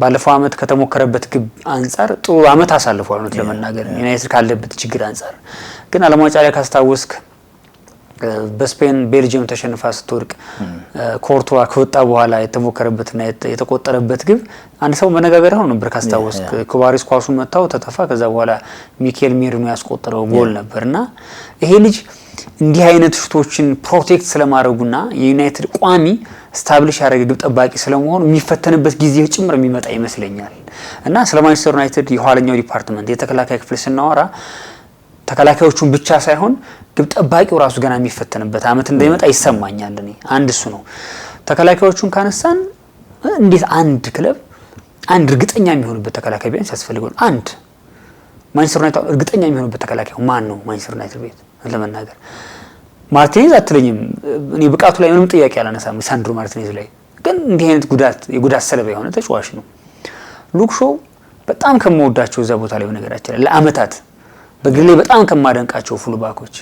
ባለፈው አመት ከተሞከረበት ግብ አንፃር ጥሩ አመት አሳልፏል ነው ለመናገር ዩናይትድ ካለበት ችግር አንፃር። ግን ዓለም ዋንጫ ላይ ካስታወስክ በስፔን ቤልጂየም ተሸንፋ ስትወድቅ ኮርቷ ከወጣ በኋላ የተሞከረበትና የተቆጠረበት ግብ አንድ ሰው መነጋገሪያ ሆኖ ነበር ካስታወስክ። ኩባሪስ ኳሱን መታው ተተፋ። ከዛ በኋላ ሚኬል ሜሪኖ ያስቆጠረው ጎል ነበርና ይሄ ልጅ እንዲህ አይነት ሽቶችን ፕሮቴክት ስለማድረጉና የዩናይትድ ቋሚ ስታብሊሽ ያደረገ ግብ ጠባቂ ስለመሆኑ የሚፈተንበት ጊዜ ጭምር የሚመጣ ይመስለኛል። እና ስለ ማንቸስተር ዩናይትድ የኋለኛው ዲፓርትመንት የተከላካይ ክፍል ስናወራ ተከላካዮቹን ብቻ ሳይሆን ግብ ጠባቂው ራሱ ገና የሚፈተንበት አመት እንደሚመጣ ይሰማኛል። እኔ አንድ እሱ ነው። ተከላካዮቹን ካነሳን እንዴት አንድ ክለብ አንድ እርግጠኛ የሚሆንበት ተከላካይ ቢያንስ ያስፈልጋል። አንድ ማንቸስተር ዩናይትድ እርግጠኛ የሚሆንበት ተከላካይ ማን ነው? ማንቸስተር ዩናይትድ ቤት ለመናገር ማርቲኔዝ አትለኝም። እኔ ብቃቱ ላይ ምንም ጥያቄ አላነሳም ሳንድሮ ማርቲኔዝ ላይ። ግን እንዲህ አይነት የጉዳት ሰለባ የሆነ ተጫዋች ነው። ሉክ ሾው በጣም ከመወዳቸው እዛ ቦታ ላይ በነገራችን ላይ ለአመታት በግሌ በጣም ከማደንቃቸው ፉልባኮች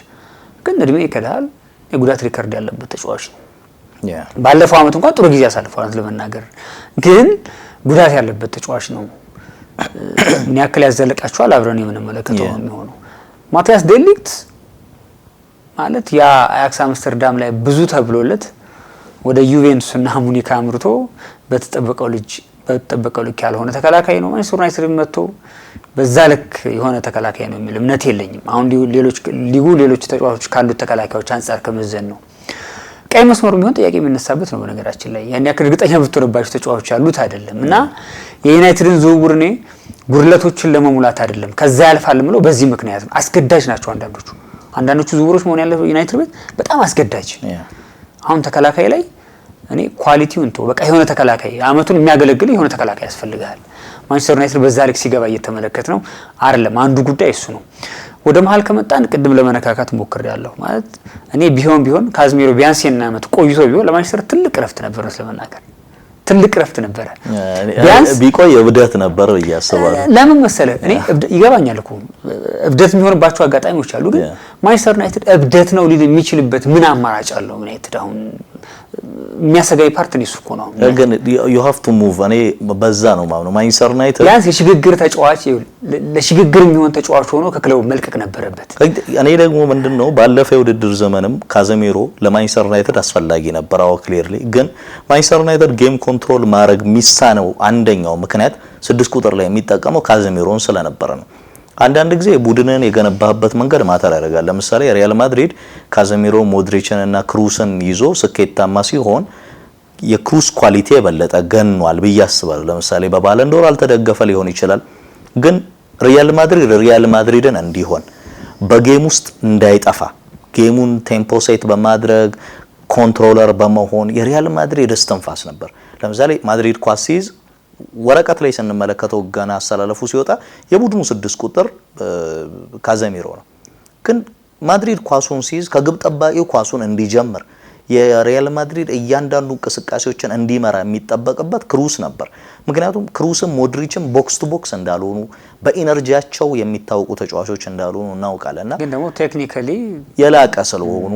ግን እድሜ ይከዳል። የጉዳት ሪከርድ ያለበት ተጫዋች ነው። ባለፈው አመት እንኳን ጥሩ ጊዜ አሳልፏል ለመናገር፣ ግን ጉዳት ያለበት ተጫዋች ነው። ምን ያክል ያዘለቃቸዋል አብረን የምንመለከተው ነው የሚሆነው። ማቲያስ ዴሊክት ማለት ያ አያክስ አምስተርዳም ላይ ብዙ ተብሎለት ወደ ዩቬንቱስ እና ሙኒክ አምርቶ በተጠበቀው ልክ ያልሆነ ተከላካይ ነው። ማንቸስተር ዩናይትድ መጥቶ በዛ ልክ የሆነ ተከላካይ ነው የሚል እምነት የለኝም። አሁን ሌሎች ተጫዋቾች ካሉት ተከላካዮች አንፃር ከመዘን ነው። ቀይ መስመሩ ቢሆን ጥያቄ የሚነሳበት ነው። በነገራችን ላይ ያን ያክል እርግጠኛ ብትሆንባቸው ተጫዋቾች ያሉት አይደለም እና የዩናይትድን ዝውውር እኔ ጉድለቶችን ለመሙላት አይደለም ከዛ ያልፋል ምለው በዚህ ምክንያት ነው። አስገዳጅ ናቸው አንዳንዶቹ ዝውውሮች መሆን ያለበት ዩናይትድ ቤት በጣም አስገዳጅ። አሁን ተከላካይ ላይ እኔ ኳሊቲውን ተው በቃ የሆነ ተከላካይ አመቱን የሚያገለግል የሆነ ተከላካይ ያስፈልጋል። ማንቸስተር ዩናይትድ በዛ ልክ ሲገባ እየተመለከት ነው አይደለም። አንዱ ጉዳይ እሱ ነው። ወደ መሀል ከመጣን ቅድም ለመነካካት ሞክሬያለሁ። ማለት እኔ ቢሆን ካዝሜሮ ቢያንስ የና አመት ቆይቶ ቢሆን ለማንቸስተር ትልቅ ረፍት ነበር ስለመናገር ትልቅ ረፍት ነበር። ቢያንስ ቢቆይ እብደት ነበር እያሰባለሁ። ለምን መሰለህ እኔ ይገባኛል እኮ እብደት የሚሆንባቸው አጋጣሚዎች አሉ። ግን ማንቸስተር ዩናይትድ እብደት ነው ሊል የሚችልበት ምን አማራጭ አለው? ዩናይትድ አሁን የሚያሰጋይ ፓርት ነው እሱ እኮ ነው። ግን you have to move እኔ በዛ ነው ማለት ነው። ማንቸስተር ዩናይትድ ቢያንስ የሽግግር ተጫዋች ለሽግግር የሚሆን ተጫዋች ሆኖ ከክለቡ መልቀቅ ነበረበት። እኔ ደግሞ ምንድነው ባለፈው ውድድር ዘመንም ካዘሜሮ ለማንቸስተር ዩናይትድ አስፈላጊ ነበር። አዎ ክሊርሊ። ግን ማንቸስተር ዩናይትድ ጌም ኮንትሮል ማድረግ ሚሳነው አንደኛው ምክንያት 6 ቁጥር ላይ የሚጠቀመው ካዘሜሮን ስለነበረ ነው። አንዳንድ ጊዜ ቡድንን የገነባበት መንገድ ማተር ያደርጋል። ለምሳሌ ሪያል ማድሪድ ካዘሜሮ፣ ሞድሪችን እና ክሩስን ይዞ ስኬታማ ሲሆን የክሩስ ኳሊቲ የበለጠ ገኗል ብዬ አስባለሁ። ለምሳሌ በባለንዶር አልተደገፈ ሊሆን ይችላል። ግን ሪያል ማድሪድን እንዲሆን በጌም ውስጥ እንዳይጠፋ ጌሙን ቴምፖ ሴት በማድረግ ኮንትሮለር በመሆን የሪያል ማድሪድ እስትንፋስ ነበር። ለምሳሌ ማድሪድ ኳስ ሲይዝ ወረቀት ላይ ስንመለከተው ገና አሰላለፉ ሲወጣ የቡድኑ 6 ቁጥር ካዘሜሮ ነው። ግን ማድሪድ ኳሱን ሲይዝ ከግብ ጠባቂው ኳሱን እንዲጀምር የሪያል ማድሪድ እያንዳንዱ እንቅስቃሴዎችን እንዲመራ የሚጠበቅበት ክሩስ ነበር። ምክንያቱም ክሩስም ሞድሪችም ቦክስ ቱ ቦክስ እንዳልሆኑ በኢነርጂያቸው የሚታወቁ ተጫዋቾች እንዳልሆኑ እናውቃለንና ግን ደግሞ ቴክኒካሊ የላቀ ስለሆኑ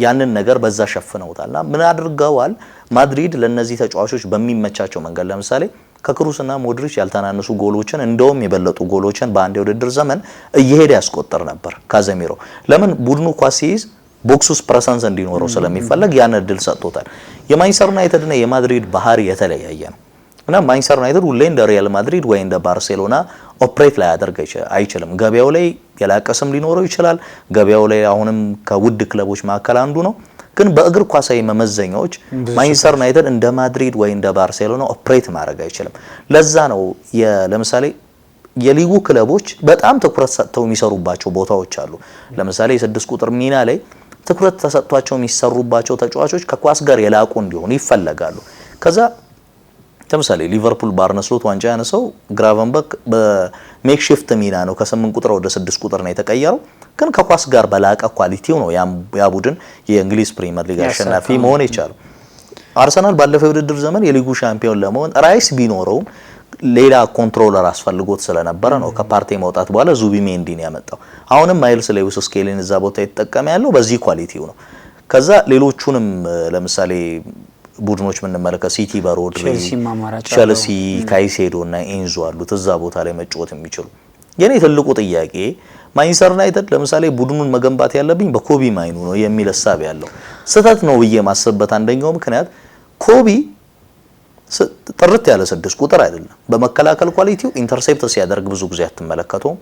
ያንን ነገር በዛ ሸፍነውታልና ምን አድርገዋል? ማድሪድ ለነዚህ ተጫዋቾች በሚመቻቸው መንገድ ለምሳሌ ከክሩስና ሞድሪች ያልተናነሱ ጎሎችን እንደውም የበለጡ ጎሎችን በአንድ የውድድር ዘመን እየሄደ ያስቆጥር ነበር ካዘሜሮ። ለምን ቡድኑ ኳስ ሲይዝ ቦክስ ውስጥ ፕሬሰንስ እንዲኖረው ስለሚፈልግ ያን እድል ሰጥቶታል። የማንቸስተር ዩናይትድ እና የማድሪድ ባህሪ የተለያየ ነው እና ማንቸስተር ዩናይትድ ሁሌ እንደ ሪያል ማድሪድ ወይ እንደ ባርሴሎና ኦፕሬት ላይ ያደርግ አይችልም። ገበያው ላይ የላቀ ስም ሊኖረው ይችላል። ገበያው ላይ አሁንም ከውድ ክለቦች መካከል አንዱ ነው። ግን በእግር ኳሳዊ መመዘኛዎች ማንቸስተር ዩናይትድ እንደ ማድሪድ ወይ እንደ ባርሴሎና ኦፕሬት ማድረግ አይችልም። ለዛ ነው ለምሳሌ የሊጉ ክለቦች በጣም ትኩረት ሰጥተው የሚሰሩባቸው ቦታዎች አሉ። ለምሳሌ የ6 ቁጥር ሚና ላይ ትኩረት ተሰጥቷቸው የሚሰሩባቸው ተጫዋቾች ከኳስ ጋር የላቁ እንዲሆኑ ይፈለጋሉ። ከዛ ለምሳሌ ሊቨርፑል ባርነ ስሎት ዋንጫ ያነሰው ግራቨንበርክ በሜክሺፍት ሚና ነው ከ8 ቁጥር ወደ 6 ቁጥር ነው የተቀየረው። ግን ከኳስ ጋር በላቀ ኳሊቲው ነው ያ ቡድን የእንግሊዝ ፕሪሚየር ሊግ አሸናፊ መሆን የቻለው። አርሰናል ባለፈው የውድድር ዘመን የሊጉ ሻምፒዮን ለመሆን ራይስ ቢኖረውም ሌላ ኮንትሮለር አስፈልጎት ስለነበረ ነው ከፓርቴ መውጣት በኋላ ዙቢሜንዲን ያመጣው። አሁንም ማይልስ ሌዊስ ስኬሊን እዛ ቦታ የተጠቀመ ያለው በዚህ ኳሊቲው ነው። ከዛ ሌሎቹንም ለምሳሌ ቡድኖች ምንመለከት ሲቲ በሮድሪ፣ ቸልሲ ካይሴዶ እና ኤንዞ አሉት እዛ ቦታ ላይ መጫወት የሚችሉ። የኔ ትልቁ ጥያቄ ማንቸስተር ዩናይትድ ለምሳሌ ቡድኑን መገንባት ያለብኝ በኮቢ ማይኑ ነው የሚል ሐሳብ ያለው ስህተት ነው ብዬ ማሰብበት አንደኛው ምክንያት ኮቢ ጥርት ያለ 6 ቁጥር አይደለም። በመከላከል ኳሊቲው ኢንተርሴፕት ሲያደርግ ብዙ ጊዜ አትመለከተውም።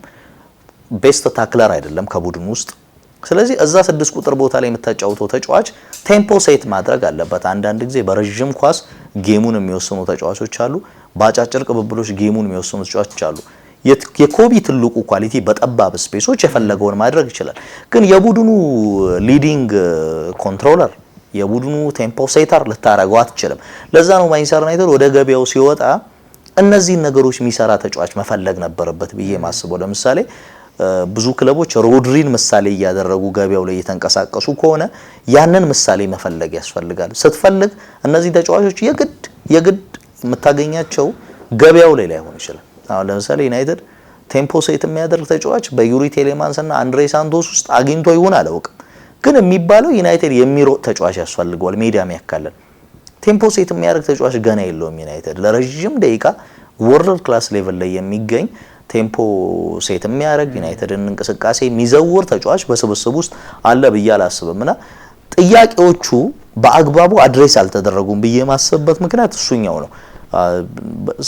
ቤስት ታክለር አይደለም ከቡድኑ ውስጥ። ስለዚህ እዛ 6 ቁጥር ቦታ ላይ የምታጫውተው ተጫዋች ቴምፖ ሴት ማድረግ አለበት። አንዳንድ ጊዜ በረጅም ኳስ ጌሙን የሚወስኑ ተጫዋቾች አሉ፣ በአጫጭር ቅብብሎች ጌሙን የሚወስኑ ተጫዋቾች አሉ። የኮቢ ትልቁ ኳሊቲ በጠባብ ስፔሶች የፈለገውን ማድረግ ይችላል። ግን የቡድኑ ሊዲንግ ኮንትሮለር የቡድኑ ቴምፖ ሴተር ልታረጋው አትችልም። ለዛ ነው ማንቸስተር ዩናይትድ ወደ ገበያው ሲወጣ እነዚህን ነገሮች የሚሰራ ተጫዋች መፈለግ ነበረበት ብዬ ማስበው። ለምሳሌ ብዙ ክለቦች ሮድሪን ምሳሌ እያደረጉ ገበያው ላይ እየተንቀሳቀሱ ከሆነ ያንን ምሳሌ መፈለግ ያስፈልጋል። ስትፈልግ እነዚህ ተጫዋቾች የግድ የምታገኛቸው ገበያው ላይ ላይሆን ይችላል። አሁን ለምሳሌ ዩናይትድ ቴምፖ ሴት የሚያደርግ ተጫዋች በዩሪ ቴሌማንስ እና አንድሬ ሳንቶስ ውስጥ አግኝቶ ይሆን አላውቅም። ግን የሚባለው ዩናይትድ የሚሮጥ ተጫዋች ያስፈልገዋል፣ ሜዳ የሚያካለን ቴምፖ ሴት የሚያደርግ ተጫዋች ገና የለውም። ዩናይትድ ለረጅም ደቂቃ ወርልድ ክላስ ሌቭል ላይ የሚገኝ ቴምፖ ሴት የሚያደርግ ዩናይትድን እንቅስቃሴ የሚዘውር ተጫዋች በስብስብ ውስጥ አለ ብዬ አላስብምና ጥያቄዎቹ በአግባቡ አድሬስ አልተደረጉም ብዬ ማሰብበት ምክንያት እሱኛው ነው።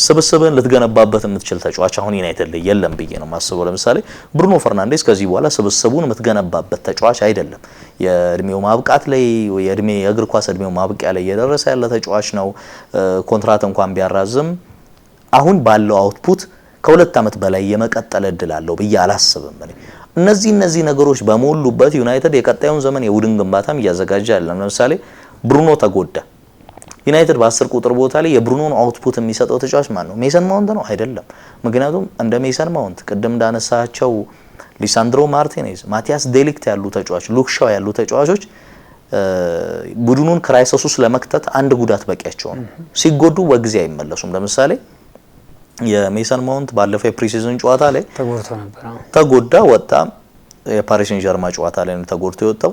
ስብስብን ልትገነባበት የምትችል ተጫዋች አሁን ዩናይትድ ላይ የለም ብዬ ነው ማስበው። ለምሳሌ ብሩኖ ፈርናንዴስ ከዚህ በኋላ ስብስቡን የምትገነባበት ተጫዋች አይደለም። የእድሜው ማብቃት ላይ የእግር ኳስ እድሜው ማብቂያ ላይ እየደረሰ ያለ ተጫዋች ነው። ኮንትራት እንኳን ቢያራዝም አሁን ባለው አውትፑት ከ2 ዓመት በላይ የመቀጠል እድል አለው ብዬ አላስብም። እነዚህ ነገሮች በሞሉበት ዩናይትድ የቀጣዩን ዘመን የቡድን ግንባታም እያዘጋጀ አይደለም። ለምሳሌ ብሩኖ ተጎዳ። ዩናይትድ በ10 ቁጥር ቦታ ላይ የብሩኖን አውትፑት የሚሰጠው ተጫዋች ማን ነው? ሜሰን ማውንት ነው? አይደለም። ምክንያቱም እንደ ሜሰን ማውንት ቅድም እንዳነሳቸው ሊሳንድሮ ማርቲኔዝ፣ ማቲያስ ዴሊክት ያሉ ተጫዋች፣ ሉክሻው ያሉ ተጫዋቾች ቡድኑን ክራይሲስ ውስጥ ለመክተት አንድ ጉዳት በቂያቸው ነው። ሲጎዱ በጊዜ አይመለሱም። ለምሳሌ የሜሰን ማውንት ባለፈው የፕሪሲዝን ጨዋታ ላይ ተጎዳ፣ ወጣ። የፓሪስ ሴን ጀርማ ጨዋታ ላይ ነው ተጎድቶ የወጣው።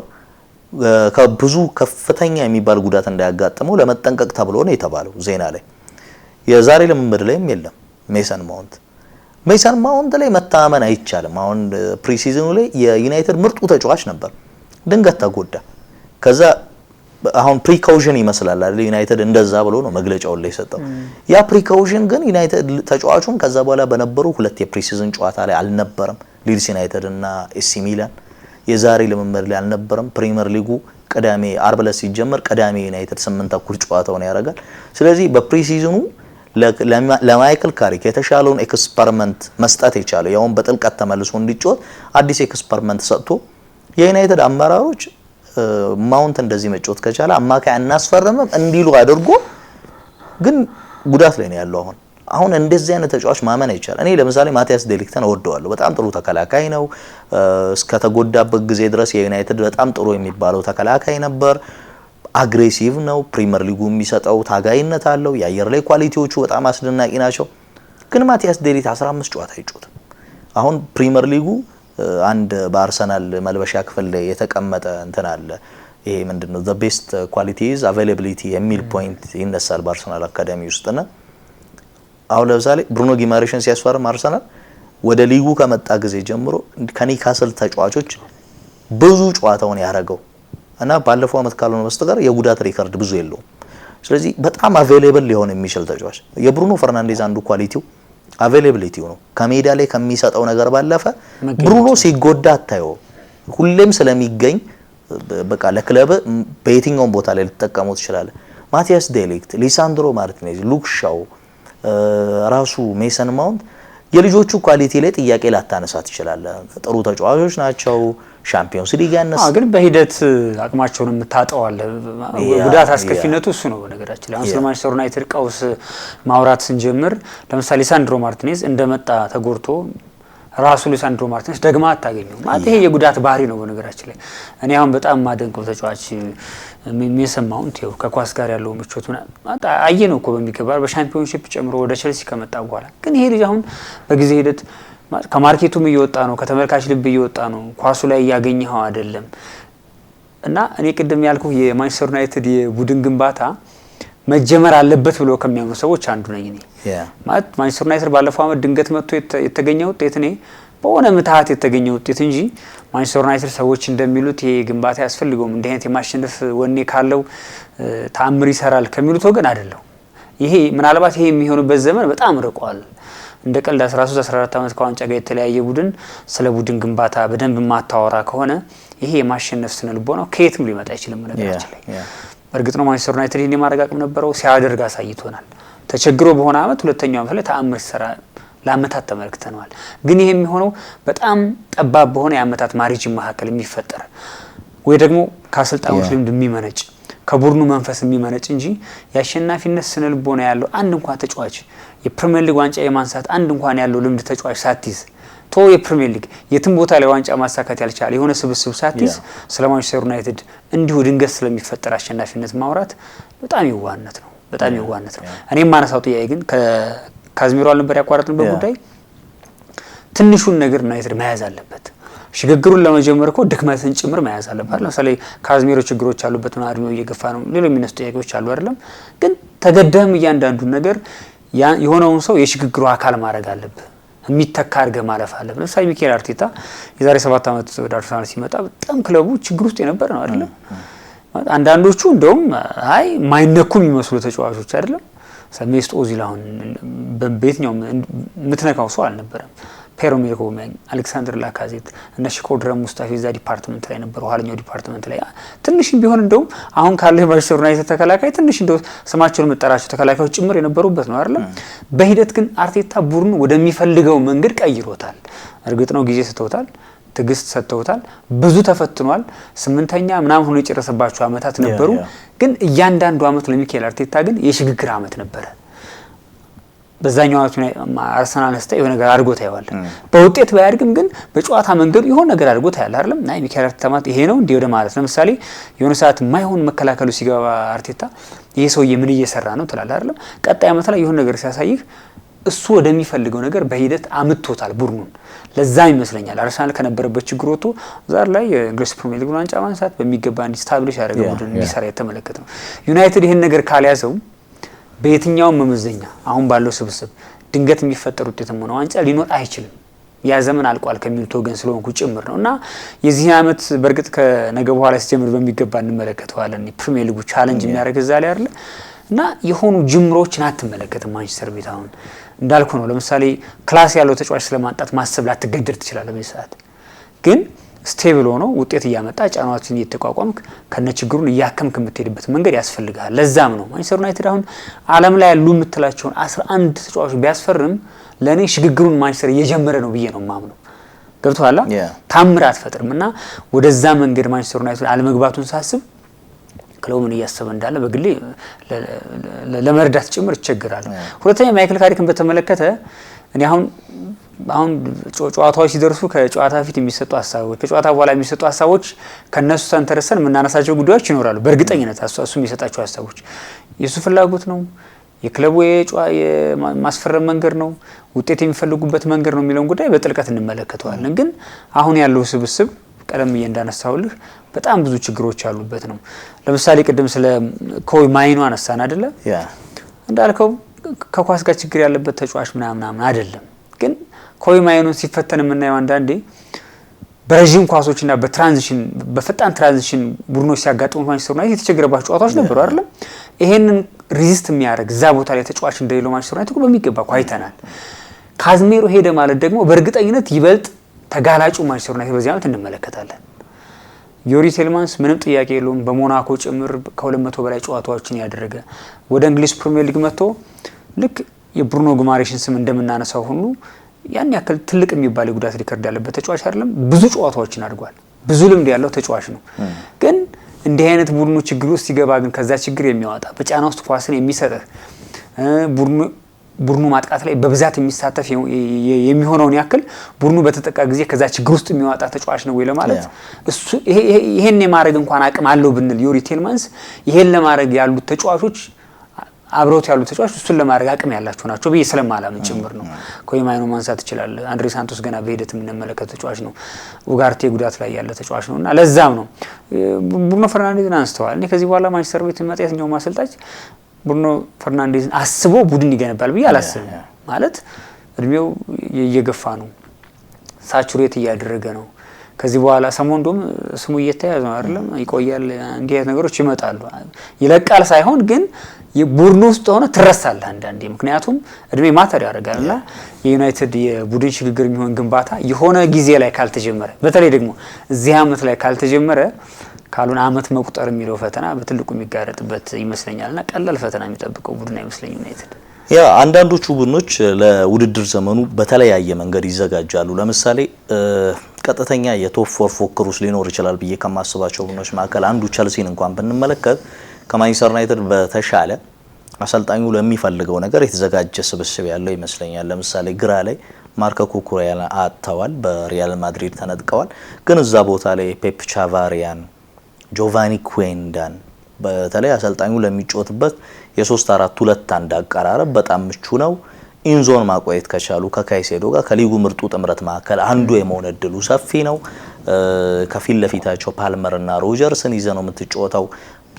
ከብዙ ከፍተኛ የሚባል ጉዳት እንዳያጋጥመው ለመጠንቀቅ ተብሎ ነው የተባለው ዜና ላይ። የዛሬ ልምምድ ላይም የለም ሜሰን ማውንት ላይ መታመን አይቻልም። አሁን ፕሪሲዝኑ ላይ የዩናይትድ ምርጡ ተጫዋች ነበር፣ ድንገት ተጎዳ። ከዛ አሁን ፕሪካውሽን ይመስላል አይደል ዩናይትድ እንደዛ ብሎ ነው መግለጫውን ላይ የሰጠው። ያ ፕሪካውሽን ግን ዩናይትድ ተጫዋቹን ከዛ በኋላ በነበሩ 2 የፕሪሲዝን ጨዋታ ላይ አልነበረም። ሊድስ ዩናይትድ እና ኤሲ ሚላን የዛሬ ልምምድ ላይ አልነበረም። ፕሪሚየር ሊጉ ቅዳሜ አርብ ዕለት ሲጀመር ቅዳሜ ዩናይትድ 8 ተኩል ጨዋታውን ያደርጋል። ስለዚህ በፕሪሲዝኑ ለማይክል ካሪክ የተሻለውን ኤክስፐሪመንት መስጠት የቻለው ያውን በጥልቀት ተመልሶ እንዲጫወት አዲስ ኤክስፐሪመንት ሰጥቶ የዩናይትድ አመራሮች ማውንት እንደዚህ መጫወት ከቻለ አማካይ እናስፈርምም እንዲሉ አድርጎ ግን ጉዳት ላይ ነው ያለው። አሁን እንደዚህ አይነት ተጫዋች ማመን አይቻልም። እኔ ለምሳሌ ማቲያስ ዴሊክተን እወደዋለሁ። በጣም ጥሩ ተከላካይ ነው። እስከ ተጎዳበት ጊዜ ድረስ የዩናይትድ በጣም ጥሩ የሚባለው ተከላካይ ነበር። አግሬሲቭ ነው። ፕሪሚየር ሊጉ የሚሰጠው ታጋይነት አለው። የአየር ላይ ኳሊቲዎቹ በጣም አስደናቂ ናቸው። ግን ማቲያስ ዴሊክት 15 ጨዋታ አይጫወትም። አሁን ፕሪሚየር ሊጉ አንድ በአርሰናል መልበሻ ክፍል ላይ የተቀመጠ እንትን አለ። ይሄ ምንድነው the best quality is availability የሚል ፖይንት ይነሳል በአርሰናል አካዳሚ ውስጥና አሁን ለምሳሌ ብሩኖ ጊማሬሽን ሲያስፈርም አርሰናል ወደ ሊጉ ከመጣ ጊዜ ጀምሮ ከኒካስል ተጫዋቾች ብዙ ጨዋታውን ያረጋው እና ባለፈው አመት ካልሆነ በስተቀር የጉዳት ሪከርድ ብዙ የለውም። ስለዚህ በጣም አቬሌብል ሊሆን የሚችል ተጫዋች የብሩኖ ፈርናንዴዝ አንዱ ኳሊቲው አቬሌቢሊቲው ነው። ከሜዳ ላይ ከሚሰጠው ነገር ባለፈ ብሩኖ ሲጎዳ አታየው። ሁሌም ስለሚገኝ በቃ ለክለብ በየትኛውም ቦታ ላይ ልትጠቀመው ትችላለህ። ማቲያስ ዴሊክት፣ ሊሳንድሮ ማርቲኔዝ፣ ሉክሻው ራሱ ሜሰን ማውንት የልጆቹ ኳሊቲ ላይ ጥያቄ ላታነሳ ትችላለህ። ጥሩ ተጫዋቾች ናቸው። ሻምፒዮንስ ሊግ ያነሳ ግን በሂደት አቅማቸውን የምታጠዋለ ጉዳት አስከፊነቱ እሱ ነው። በነገራችን ላይ አሁን ስለ ማንቸስተር ዩናይትድ ቀውስ ማውራት ስንጀምር ለምሳሌ ሳንድሮ ማርቲኔዝ እንደመጣ ተጎርቶ ራሱ ሊሳንድሮ ማርቲኔዝ ደግማ አታገኘው ማለት ይሄ የጉዳት ባህሪ ነው። በነገራችን ላይ እኔ አሁን በጣም ማደንቀው ተጫዋች የሚሰማው እንቴው ከኳስ ጋር ያለው ምቾት አየነው እኮ በሚገባ በሻምፒዮንሺፕ ጨምሮ ወደ ቸልሲ ከመጣ በኋላ ግን ይሄ ልጅ አሁን በጊዜ ሂደት ከማርኬቱም እየወጣ ነው፣ ከተመልካች ልብ እየወጣ ነው፣ ኳሱ ላይ ያገኘው አይደለም እና እኔ ቅድም ያልኩ የማንቸስተር ዩናይትድ የቡድን ግንባታ መጀመር አለበት ብሎ ከሚያምኑ ሰዎች አንዱ ነኝ እኔ። ማለት ማንቸስተር ዩናይትድ ባለፈው አመት ድንገት መጥቶ የተገኘው ውጤት እኔ በሆነ ምትሃት የተገኘው ውጤት እንጂ ማንቸስተር ዩናይትድ ሰዎች እንደሚሉት ይሄ ግንባታ ያስፈልገውም እንደ አይነት የማሸነፍ ወኔ ካለው ተአምር ይሰራል ከሚሉት ወገን አይደለም። ይሄ ምናልባት ይሄ የሚሆንበት ዘመን በጣም ርቋል። እንደ ቀልድ 13 14 አመት ከዋንጫ ጋር የተለያየ ቡድን ስለ ቡድን ግንባታ በደንብ ማታወራ ከሆነ ይሄ የማሸነፍ ስነ ልቦናው ከየትም ሊመጣ አይችልም ነገራችን ላይ። በእርግጥ ነው ማንቸስተር ዩናይትድ ይሄን የማረጋግጥ ነበረው ሲያደርግ አሳይቶናል። ተቸግሮ በሆነ አመት ሁለተኛው አመት ላይ ተአምር ሲሰራ ለአመታት ተመልክተናል። ግን ይሄ የሚሆነው በጣም ጠባብ በሆነ የአመታት ማሪጅን መካከል የሚፈጠር ወይ ደግሞ ከአሰልጣኞች ልምድ የሚመነጭ ከቡድኑ መንፈስ የሚመነጭ እንጂ የአሸናፊነት ስነ ልቦና ያለው አንድ እንኳን ተጫዋች የፕሪሚየር ሊግ ዋንጫ የማንሳት አንድ እንኳን ያለው ልምድ ተጫዋች ሳትይዝ ቶ የፕሪሚየር ሊግ የትም ቦታ ላይ ዋንጫ ማሳካት ያልቻለ የሆነ ስብስብ ሳትይዝ ስለ ማንቸስተር ዩናይትድ እንዲሁ ድንገት ስለሚፈጠር አሸናፊነት ማውራት በጣም ይዋነት ነው፣ በጣም ይዋነት ነው። እኔም ማነሳው ጥያቄ ግን ካዝሚሮ አልነበር ያቋረጥንበት ጉዳይ ትንሹን ነገር ዩናይትድ መያዝ አለበት። ሽግግሩን ለመጀመር እኮ ድክመትን ጭምር መያዝ አለበት። ለምሳሌ ካዝሚሮ ችግሮች አሉበት ነው፣ አድሚው እየገፋ ነው፣ ሌሎች የሚነሱ ጥያቄዎች አሉ አይደለም። ግን ተገደም እያንዳንዱ ነገር የሆነውን ሰው የሽግግሩ አካል ማድረግ አለበት፣ የሚተካ አድርገህ ማለፍ አለበት። ለምሳሌ ሚኬል አርቴታ የዛሬ 7 አመት ወደ አርሰናል ሲመጣ በጣም ክለቡ ችግር ውስጥ የነበር ነው አይደለም። አንዳንዶቹ እንደውም አይ ማይነኩም የሚመስሉ ተጫዋቾች አይደለም። ሰሜስት ኦዚል አሁን በቤትኛው ምትነካው ሰው አልነበረም። ፔሮሜሮ ማን አሌክሳንደር ላካዜት እና ሽኮድረም ሙስታፊ ዛ ዲፓርትመንት ላይ ነበር፣ ኋለኛው ዲፓርትመንት ላይ ትንሽም ቢሆን እንደውም አሁን ካለው ማንቸስተር ዩናይትድ ተከላካይ ትንሽ እንደው ስማቸውን መጠራቸው ተከላካዮች ጭምር የነበሩበት ነው አይደለም። በሂደት ግን አርቴታ ቡድኑ ወደሚፈልገው መንገድ ቀይሮታል። እርግጥ ነው ጊዜ ሰጥተውታል፣ ትግስት ሰጥተውታል፣ ብዙ ተፈትኗል። 8ኛ ምናምን ሆኖ የጨረሰባቸው አመታት ነበሩ። ግን እያንዳንዱ አመት ለሚኬል አርቴታ ግን የሽግግር አመት ነበረ። በዛኛው አመት አርሰናል ስታይ የሆነ ነገር አድርጎት ያያል። በውጤት ባያድግም ግን በጨዋታ መንገዱ የሆነ ነገር አድርጎት ያያል አይደለም። ናይ ሚኬል አርቴታ ማለት ይሄ ነው እንዴ ወደ ማለት ለምሳሌ የሆነ ሰዓት የማይሆን መከላከሉ ሲገባ አርቴታ ይሄ ሰውዬ ምን እየሰራ ነው ትላለህ አይደለም። ቀጣይ አመት ላይ የሆነ ነገር ሲያሳይህ እሱ ወደሚፈልገው ነገር በሂደት አምጥቶታል ቡድኑን። ለዛም ይመስለኛል አርሰናል ከነበረበት ችግር ወጥቶ ዛሬ ላይ የእንግሊዝ ፕሪሚየር ሊግ ዋንጫ ማንሳት በሚገባ እንዲስታብሊሽ ያደረገ ቡድን እንዲሰራ የተመለከተ ነው። ዩናይትድ ይሄን ነገር ካልያዘው በየትኛው መመዘኛ አሁን ባለው ስብስብ ድንገት የሚፈጠር ውጤትም ሆነ ዋንጫ ሊኖር አይችልም። ያ ዘመን አልቋል ከሚሉት ወገን ስለሆንኩ ጭምር ነውና የዚህ አመት በርግጥ ከነገ በኋላ ሲጀምር በሚገባ እንመለከተዋለን። ፕሪሚየር ሊጉ ቻሌንጅ የሚያደርግ እዛ ላይ አይደለ እና የሆኑ ጅምሮችን አትመለከትም። ማንቸስተር ቤት አሁን እንዳልኩ ነው። ለምሳሌ ክላስ ያለው ተጫዋች ስለማንጣት ማሰብ ላትገደድ ትችላለህ። በዚህ ሰዓት ግን ስቴብል ሆኖ ውጤት እያመጣ ጫናዎችን እየተቋቋምክ ከነችግሩን እያከምክ የምትሄድበት መንገድ ያስፈልጋል። ለዛም ነው ማንቸስተር ዩናይትድ አሁን ዓለም ላይ ያሉ የምትላቸውን 11 ተጫዋቾች ቢያስፈርም ለኔ ሽግግሩን ማንቸስተር እየጀመረ ነው ብዬ ነው ማምነው። ገብቶሃል? ታምር አትፈጥርም እና ወደዛ መንገድ ማንቸስተር ዩናይትድ አለመግባቱን ሳስብ ክለቡ ምን እያሰበ እንዳለ በግሌ ለመርዳት ጭምር ይቸግራል። ሁለተኛ ማይክል ካሪክን በተመለከተ እኔ አሁን ጨዋታዎች ሲደርሱ ከጨዋታ ፊት የሚሰጡ ሀሳቦች ከጨዋታ በኋላ የሚሰጡ ሀሳቦች ከነሱ ተንተርሰን የምናነሳቸው ጉዳዮች ይኖራሉ። በእርግጠኝነት እሱ የሚሰጣቸው ሀሳቦች የሱ ፍላጎት ነው፣ የክለቡ የማስፈረም መንገድ ነው፣ ውጤት የሚፈልጉበት መንገድ ነው የሚለውን ጉዳይ በጥልቀት እንመለከተዋለን። ግን አሁን ያለው ስብስብ ቀደም እንዳነሳውልህ በጣም ብዙ ችግሮች ያሉበት ነው። ለምሳሌ ቅድም ስለ ኮይ ማይኑ አነሳን አይደለ? እንዳልከው ከኳስ ጋር ችግር ያለበት ተጫዋች ምናምን አይደለም። ግን ኮይ ማይኑን ሲፈተን የምናየው አንዳንዴ በረጅም ኳሶችና በፈጣን ትራንዚሽን ቡድኖች ሲያጋጥሙ ማንቸስተር ዩናይትድ የተቸገረባቸው ጨዋታዎች ነበሩ አይደለም? ይሄንን ሪዚስት የሚያደርግ እዛ ቦታ ላይ ተጫዋች እንደሌለው ማንቸስተር ዩናይትድ በሚገባ አይተናል። ካዝሜሮ ሄደ ማለት ደግሞ በእርግጠኝነት ይበልጥ ተጋላጩ ማንቸስተር ዩናይትድ በዚህ ዓመት እንመለከታለን። ዮሪ ቴልማንስ ምንም ጥያቄ የለውም በሞናኮ ጭምር ከ200 በላይ ጨዋታዎችን ያደረገ ወደ እንግሊዝ ፕሪሚየር ሊግ መጥቶ ልክ የብሩኖ ጉማሬሽን ስም እንደምናነሳው ሁሉ ያን ያክል ትልቅ የሚባል የጉዳት ሪከርድ ያለበት ተጫዋች አይደለም። ብዙ ጨዋታዎችን አድርጓል። ብዙ ልምድ ያለው ተጫዋች ነው። ግን እንዲህ አይነት ቡድኑ ችግር ውስጥ ሲገባ ግን ከዛ ችግር የሚያወጣ በጫና ውስጥ ኳስን የሚሰጥህ ቡድኑ ማጥቃት ላይ በብዛት የሚሳተፍ የሚሆነውን ያክል ቡድኑ በተጠቃ ጊዜ ከዛ ችግር ውስጥ የሚያወጣ ተጫዋች ነው ወይ ለማለት እሱ ይሄን የማድረግ እንኳን አቅም አለው ብንል ዮሪ ቴልማንስ ይሄን ለማድረግ ያሉት ተጫዋቾች አብሮት ያሉት ተጫዋቾች እሱን ለማድረግ አቅም ያላቸው ናቸው ብዬ ስለማላምን ጭምር ነው። ኮይማይኖ ማንሳት ይችላል። አንድሬ ሳንቶስ ገና በሂደት የምንመለከት ተጫዋች ነው። ኡጋርቴ ጉዳት ላይ ያለ ተጫዋች ነውና ለዛም ነው ብሩኖ ፈርናንዴዝን አንስተዋል። እኔ ከዚህ በኋላ ማንቸስተር ቤት የሚመጣ የትኛው ማሰልጣኝ ብሩኖ ፈርናንዴዝን አስቦ ቡድን ይገነባል ብዬ አላስብም። ማለት እድሜው እየገፋ ነው፣ ሳቹሬት እያደረገ ነው። ከዚህ በኋላ ሰሞኑን ደም ስሙ እየተያዘ ነው አይደለም፣ ይቆያል። እንዲህ አይነት ነገሮች ይመጣሉ። ይለቃል ሳይሆን ግን የቡድኑ ውስጥ ሆነ ትረሳለህ አንዳንዴ። ምክንያቱም እድሜ ማተር ያደርጋልና የዩናይትድ የቡድን ሽግግር የሚሆን ግንባታ የሆነ ጊዜ ላይ ካልተጀመረ፣ በተለይ ደግሞ እዚህ አመት ላይ ካልተጀመረ ካሉን አመት መቁጠር የሚለው ፈተና በትልቁ የሚጋረጥበት ይመስለኛልና ቀላል ፈተና የሚጠብቀው ቡድን አይመስለኝም ዩናይትድ። ያ አንዳንዶቹ ቡድኖች ለውድድር ዘመኑ በተለያየ መንገድ ይዘጋጃሉ። ለምሳሌ ቀጥተኛ የቶፕ 4 ፉክክር ውስጥ ሊኖር ይችላል ብዬ ከማስባቸው ቡድኖች መካከል አንዱ ቸልሲን እንኳን ብንመለከት ከማንቸስተር ዩናይትድ በተሻለ አሰልጣኙ ለሚፈልገው ነገር የተዘጋጀ ስብስብ ያለው ይመስለኛል። ለምሳሌ ግራ ላይ ማርኮ ኩኩሬያን አጥተዋል፣ በሪያል ማድሪድ ተነጥቀዋል። ግን እዛ ቦታ ላይ ፔፕ ቻቫሪያን፣ ጆቫኒ ኩዌንዳን በተለይ አሰልጣኙ ለሚጫወትበት የ3-4-2 አቀራረብ በጣም ምቹ ነው። ኢንዞን ማቆየት ከቻሉ ከካይሴዶ ጋር ከሊጉ ምርጡ ጥምረት መካከል አንዱ የመሆን እድሉ ሰፊ ነው። ከፊት ለፊታቸው ፓልመርና ሮጀርስን ይዘ ነው የምትጫወተው።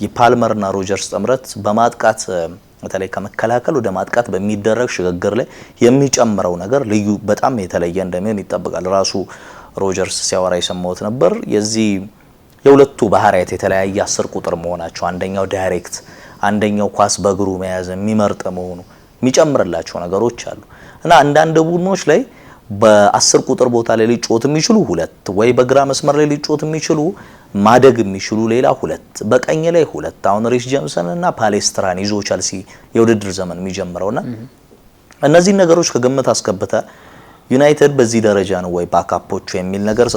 የፓልመርና ሮጀርስ ጥምረት በማጥቃት በተለይ ከመከላከል ወደ ማጥቃት በሚደረግ ሽግግር ላይ የሚጨምረው ነገር ልዩ በጣም የተለየ እንደሚሆን ይጠበቃል። ራሱ ሮጀርስ ሲያወራ የሰማሁት ነበር የዚህ የሁለቱ ባህሪያት የተለያየ 10 ቁጥር መሆናቸው፣ አንደኛው ዳይሬክት አንደኛው ኳስ በእግሩ መያዝ የሚመርጥ መሆኑ የሚጨምርላቸው ነገሮች አሉ እና አንዳንድ ቡድኖች ላይ በ10 ቁጥር ቦታ ላይ ሊጫወት የሚችሉ ሁለት ወይ በግራ መስመር ላይ ሊጫወት የሚችሉ ማደግ የሚችሉ ሌላ ሁለት በቀኝ ላይ ሁለት አሁን ሪስ ጄምሰን እና ፓሌስትራን ይዞ ቸልሲ የውድድር ዘመን የሚጀምረውና እነዚህ ነገሮች ከግምት አስገብተ ዩናይትድ በዚህ ደረጃ ነው ወይ ባካፖቹ የሚል ነገር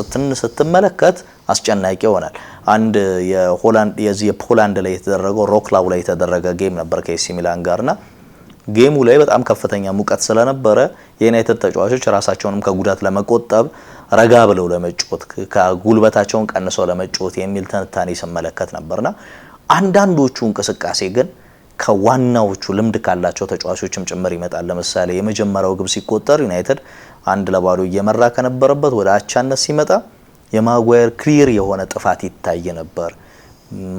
ስትመለከት አስጨናቂ ይሆናል። አንድ የፖላንድ ላይ የተደረገው ሮክላው ላይ የተደረገ ጌም ነበር ከኤሲ ሚላን ጋርና ጌሙ ላይ በጣም ከፍተኛ ሙቀት ስለነበረ የዩናይትድ ተጫዋቾች ራሳቸውንም ከጉዳት ለመቆጠብ ረጋ ብለው ለመጫወት ከጉልበታቸውን ቀንሰው ለመጫወት የሚል ትንታኔ ሲመለከት ነበርና አንዳንዶቹ እንቅስቃሴ ግን ከዋናዎቹ ልምድ ካላቸው ተጫዋቾችም ጭምር ይመጣል። ለምሳሌ የመጀመሪያው ግብ ሲቆጠር ዩናይትድ 1-0 እየመራ ከነበረበት ወደ አቻነት ሲመጣ የማጓየር ክሊር የሆነ ጥፋት ይታይ ነበር።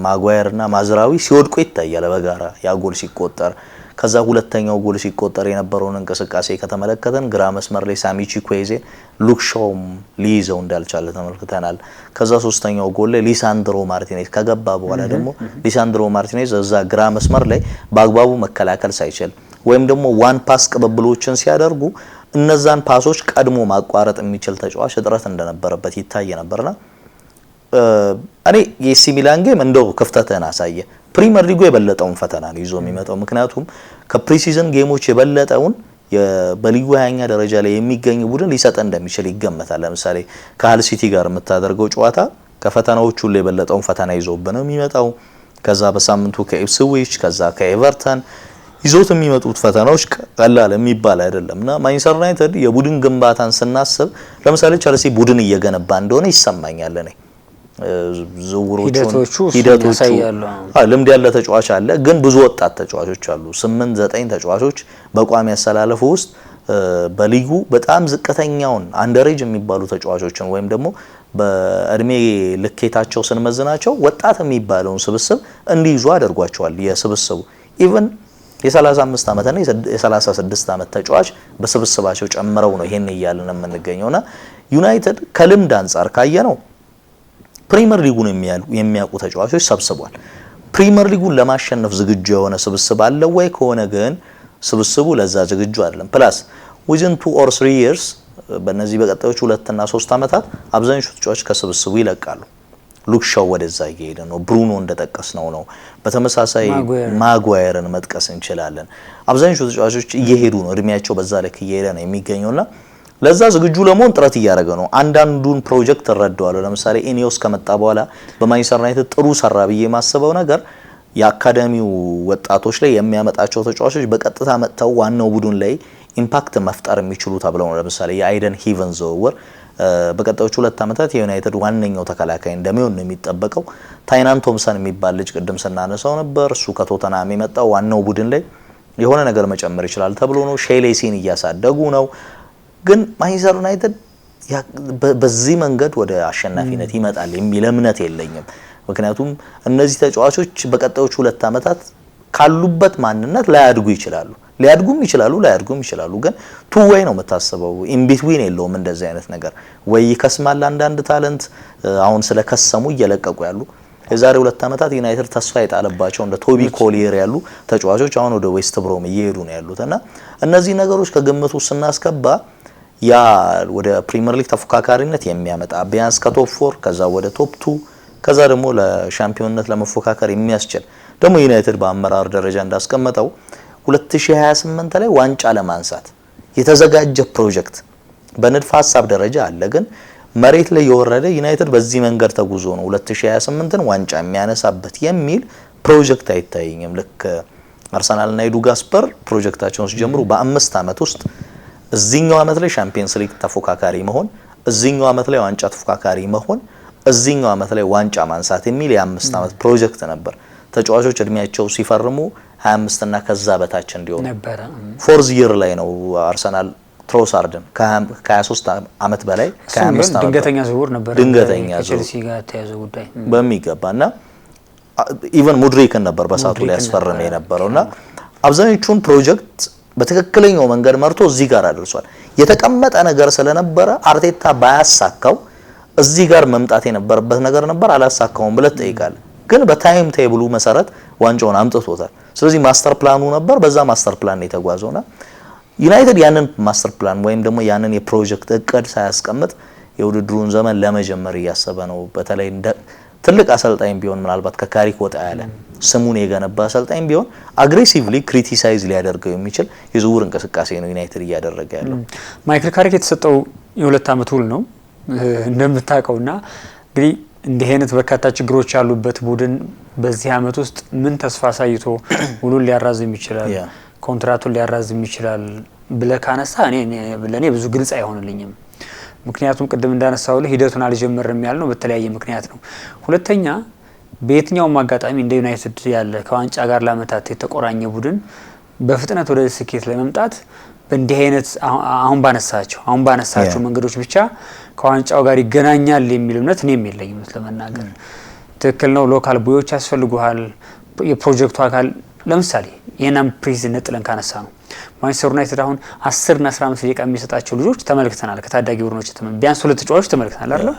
ማጓየርና ማዝራዊ ሲወድቁ ይታያል በጋራ ያ ጎል ሲቆጠር። ከዛ ሁለተኛው ጎል ሲቆጠር የነበረውን እንቅስቃሴ ከተመለከተን ግራ መስመር ላይ ሳሚ ቺኩዌዜ ሉክሾም ሊይዘው እንዳልቻለ ተመልክተናል። ከዛ ሶስተኛው ጎል ላይ ሊሳንድሮ ማርቲኔዝ ከገባ በኋላ ደግሞ ሊሳንድሮ ማርቲኔዝ እዛ ግራ መስመር ላይ በአግባቡ መከላከል ሳይችል ወይም ደግሞ ዋን ፓስ ቅብብሎችን ሲያደርጉ እነዛን ፓሶች ቀድሞ ማቋረጥ የሚችል ተጫዋች እጥረት እንደነበረበት ይታይ ነበርና እኔ የኤሲ ሚላን ጌም እንደው ክፍተተን አሳየ። ፕሪሚየር ሊጉ የበለጠውን ፈተና ነው ይዞ የሚመጣው። ምክንያቱም ከፕሪሲዝን ጌሞች የበለጠውን በሊጉ 20ኛ ደረጃ ላይ የሚገኝ ቡድን ሊሰጥ እንደሚችል ይገመታል። ለምሳሌ ከሃል ሲቲ ጋር የምታደርገው ጨዋታ ከፈተናዎቹ ሁሉ የበለጠውን ፈተና ይዞብን ነው የሚመጣው። ከዛ በሳምንቱ ከኢፕስዊች ከዛ ከኤቨርተን ይዞት የሚመጡት ፈተናዎች ቀላል የሚባል አይደለምና ማንቸስተር ዩናይትድ የቡድን ግንባታን ስናስብ ለምሳሌ ቸልሲ ቡድን እየገነባ እንደሆነ ይሰማኛል። እኔ ዝውውሮቹ ሂደቶቹ ልምድ ያለ ተጫዋች አለ፣ ግን ብዙ ወጣት ተጫዋቾች አሉ። 8-9 ተጫዋቾች በቋሚ ያሰላለፉ ውስጥ በሊጉ በጣም ዝቅተኛውን አንደሬጅ የሚባሉ ተጫዋቾችን ወይም ደግሞ በእድሜ ልኬታቸው ስንመዝናቸው ወጣት የሚባለውን ስብስብ እንዲይዙ አድርጓቸዋል። የስብስቡ ኢቭን የ35 ዓመት እና የ36 ዓመት ተጫዋች በስብስባቸው ጨምረው ነው ይሄን እያልን የምንገኘውና ዩናይትድ ከልምድ አንፃር ካየነው ፕሪሚየር ሊጉን የሚያውቁ ተጫዋቾች ሰብስቧል። ፕሪሚየር ሊጉን ለማሸነፍ ዝግጁ የሆነ ስብስብ አለ ወይ ከሆነ ግን ስብስቡ ለዛ ዝግጁ አይደለም። ፕላስ within 2 or 3 years በእነዚህ በቀጣዮቹ 2 እና 3 አመታት አብዛኞቹ ተጫዋቾች ከስብስቡ ይለቃሉ። ሉክ ሻው ወደዛ እየሄደ ነው። ብሩኖ እንደጠቀስነው ነው። በተመሳሳይ ማጓየርን መጥቀስ እንችላለን። አብዛኞቹ ተጫዋቾች እየሄዱ ነው። እድሜያቸው በዛ ልክ እየሄደ ነው የሚገኘውና ለዛ ዝግጁ ለመሆን ጥረት እያደረገ ነው። አንዳንዱን ፕሮጀክት ተረዳዋለሁ። ለምሳሌ ኢኒዮስ ከመጣ በኋላ በማንቸስተር ዩናይትድ ጥሩ ሰራ ብዬ የማስበው ነገር የአካዳሚው ወጣቶች ላይ የሚያመጣቸው ተጫዋቾች በቀጥታ መጥተው ዋናው ቡድን ላይ ኢምፓክት መፍጠር የሚችሉ ተብለው ነው። ለምሳሌ የአይደን ሂቨን ዝውውር በቀጣዮቹ 2 ዓመታት የዩናይትድ ዋነኛው ተከላካይ እንደሚሆን ነው የሚጠበቀው። ታይናን ቶምሰን የሚባል ልጅ ቅድም ስናነሳው ነበር። እሱ ከቶተናም የመጣው ዋናው ቡድን ላይ የሆነ ነገር መጨመር ይችላል ተብሎ ነው። ሼሌሲን እያሳደጉ ነው። ግን ማንቸስተር ዩናይትድ በዚህ መንገድ ወደ አሸናፊነት ይመጣል የሚል እምነት የለኝም። ምክንያቱም እነዚህ ተጫዋቾች በቀጣዮቹ 2 ዓመታት ካሉበት ማንነት ላያድጉ ይችላሉ። ሊያድጉም ይችላሉ ግን ቱ ዌይ ነው የምታስበው። ኢን ቢትዊን የለውም እንደዚህ አይነት ነገር። ወይ ይከስማል አንዳንድ ታለንት አሁን ስለከሰሙ እየለቀቁ ያሉ የዛሬ 2 ዓመታት ዩናይትድ ተስፋ የጣለባቸው እንደ ቶቢ ኮሊየር ያሉ ተጫዋቾች አሁን ወደ ዌስት ብሮም እየሄዱ ነው ያሉትና እነዚህ ነገሮች ከግምት ውስጥ ስናስገባ ያ ወደ ፕሪሚየር ሊግ ተፎካካሪነት የሚያመጣ ቢያንስ ከቶፕ 4 ከዛ ወደ ቶፕ 2 ከዛ ደግሞ ለሻምፒዮንነት ለመፎካከር የሚያስችል ደግሞ ዩናይትድ በአመራር ደረጃ እንዳስቀመጠው 2028 ላይ ዋንጫ ለማንሳት የተዘጋጀ ፕሮጀክት በንድፈ ሐሳብ ደረጃ አለ። ግን መሬት ላይ የወረደ ዩናይትድ በዚህ መንገድ ተጉዞ ነው 2028ን ዋንጫ የሚያነሳበት የሚል ፕሮጀክት አይታየኝም። ልክ አርሰናልና ኤዱ ጋስፐር ፕሮጀክታቸውን ሲጀምሩ በ5 ዓመት ውስጥ እዚህኛው ዓመት ላይ ሻምፒየንስ ሊግ ተፎካካሪ መሆን፣ እዚህኛው ዓመት ላይ ዋንጫ ተፎካካሪ መሆን፣ እዚህኛው ዓመት ላይ ዋንጫ ማንሳት የሚል የ5 ዓመት ፕሮጀክት ነበር። ተጫዋቾች እድሜያቸው ሲፈርሙ 25 እና ከዛ በታች እንዲሆኑ ነበር። ፎርዝ ይር ላይ ነው አርሰናል ትሮሳርድን ከ23 ዓመት በላይ ከ25 ዓመት ድንገተኛ ዝውውር ነበር ከቼልሲ ጋር ተያዘ ጉዳይ በሚገባና ኢቨን ሙድሪክን ነበር በሳቱ ላይ ያስፈረመ የነበረውና አብዛኞቹን ፕሮጀክት በትክክለኛው መንገድ መርቶ እዚህ ጋር አድርሷል። የተቀመጠ ነገር ስለነበረ አርቴታ ባያሳካው እዚህ ጋር መምጣት የነበረበት ነገር ነበር፣ አላሳካውም ብለህ ትጠይቃለህ። ግን በታይም ቴብሉ መሰረት ዋንጫውን አምጥቶታል። ስለዚህ ማስተር ፕላኑ ነበር፣ በዛ ማስተር ፕላን የተጓዘውና ዩናይትድ ያንን ማስተር ፕላን ወይም ደግሞ ያንን የፕሮጀክት እቅድ ሳያስቀምጥ የውድድሩን ዘመን ለመጀመር እያሰበ ነው። በተለይ ትልቅ አሰልጣኝ ቢሆን ምናልባት ከካሪክ ወጣ ያለ ስሙን የገነባ አሰልጣኝ ቢሆን አግሬሲቭሊ ክሪቲሳይዝ ሊያደርገው የሚችል የዝውውር እንቅስቃሴ ነው ዩናይትድ እያደረገ ያለው። ማይክል ካሪክ የተሰጠው የ2 ዓመት ውል ነው እንደምታውቀውና እንግዲህ እንዲህ አይነት በርካታ ችግሮች ያሉበት ቡድን በዚህ ዓመት ውስጥ ምን ተስፋ ሳይቶ ውሉን ሊያራዝም ይችላል፣ ኮንትራቱን ሊያራዝም ይችላል ብለህ ካነሳ ለኔ ብዙ ግልጽ አይሆንልኝም። ምክንያቱም ቅድም እንዳነሳው ሂደቱን አልጀመረም ያልነው በተለያየ ምክንያት ነው። ሁለተኛ በየትኛውም አጋጣሚ እንደ ዩናይትድ ያለ ከዋንጫ ጋር ለዓመታት የተቆራኘ ቡድን በፍጥነት ወደ ስኬት ለመምጣት በእንዲህ አይነት አሁን ባነሳቸው መንገዶች ብቻ ከዋንጫው ጋር ይገናኛል የሚል እምነት እኔም የለኝም ለመናገር። ትክክል ነው። ሎካል ቦዮች ያስፈልጉሃል። የፕሮጀክቱ አካል ለምሳሌ የናም ፕሬዚደንት ጥለን ካነሳ ነው ማንቸስተር ዩናይትድ አሁን 10 እና 15 ደቂቃ የሚሰጣቸው ልጆች ተመልክተናል። ከታዳጊ ቡድኖች ቢያንስ 2 ተጫዋቾች ተመልክተናል አይደል?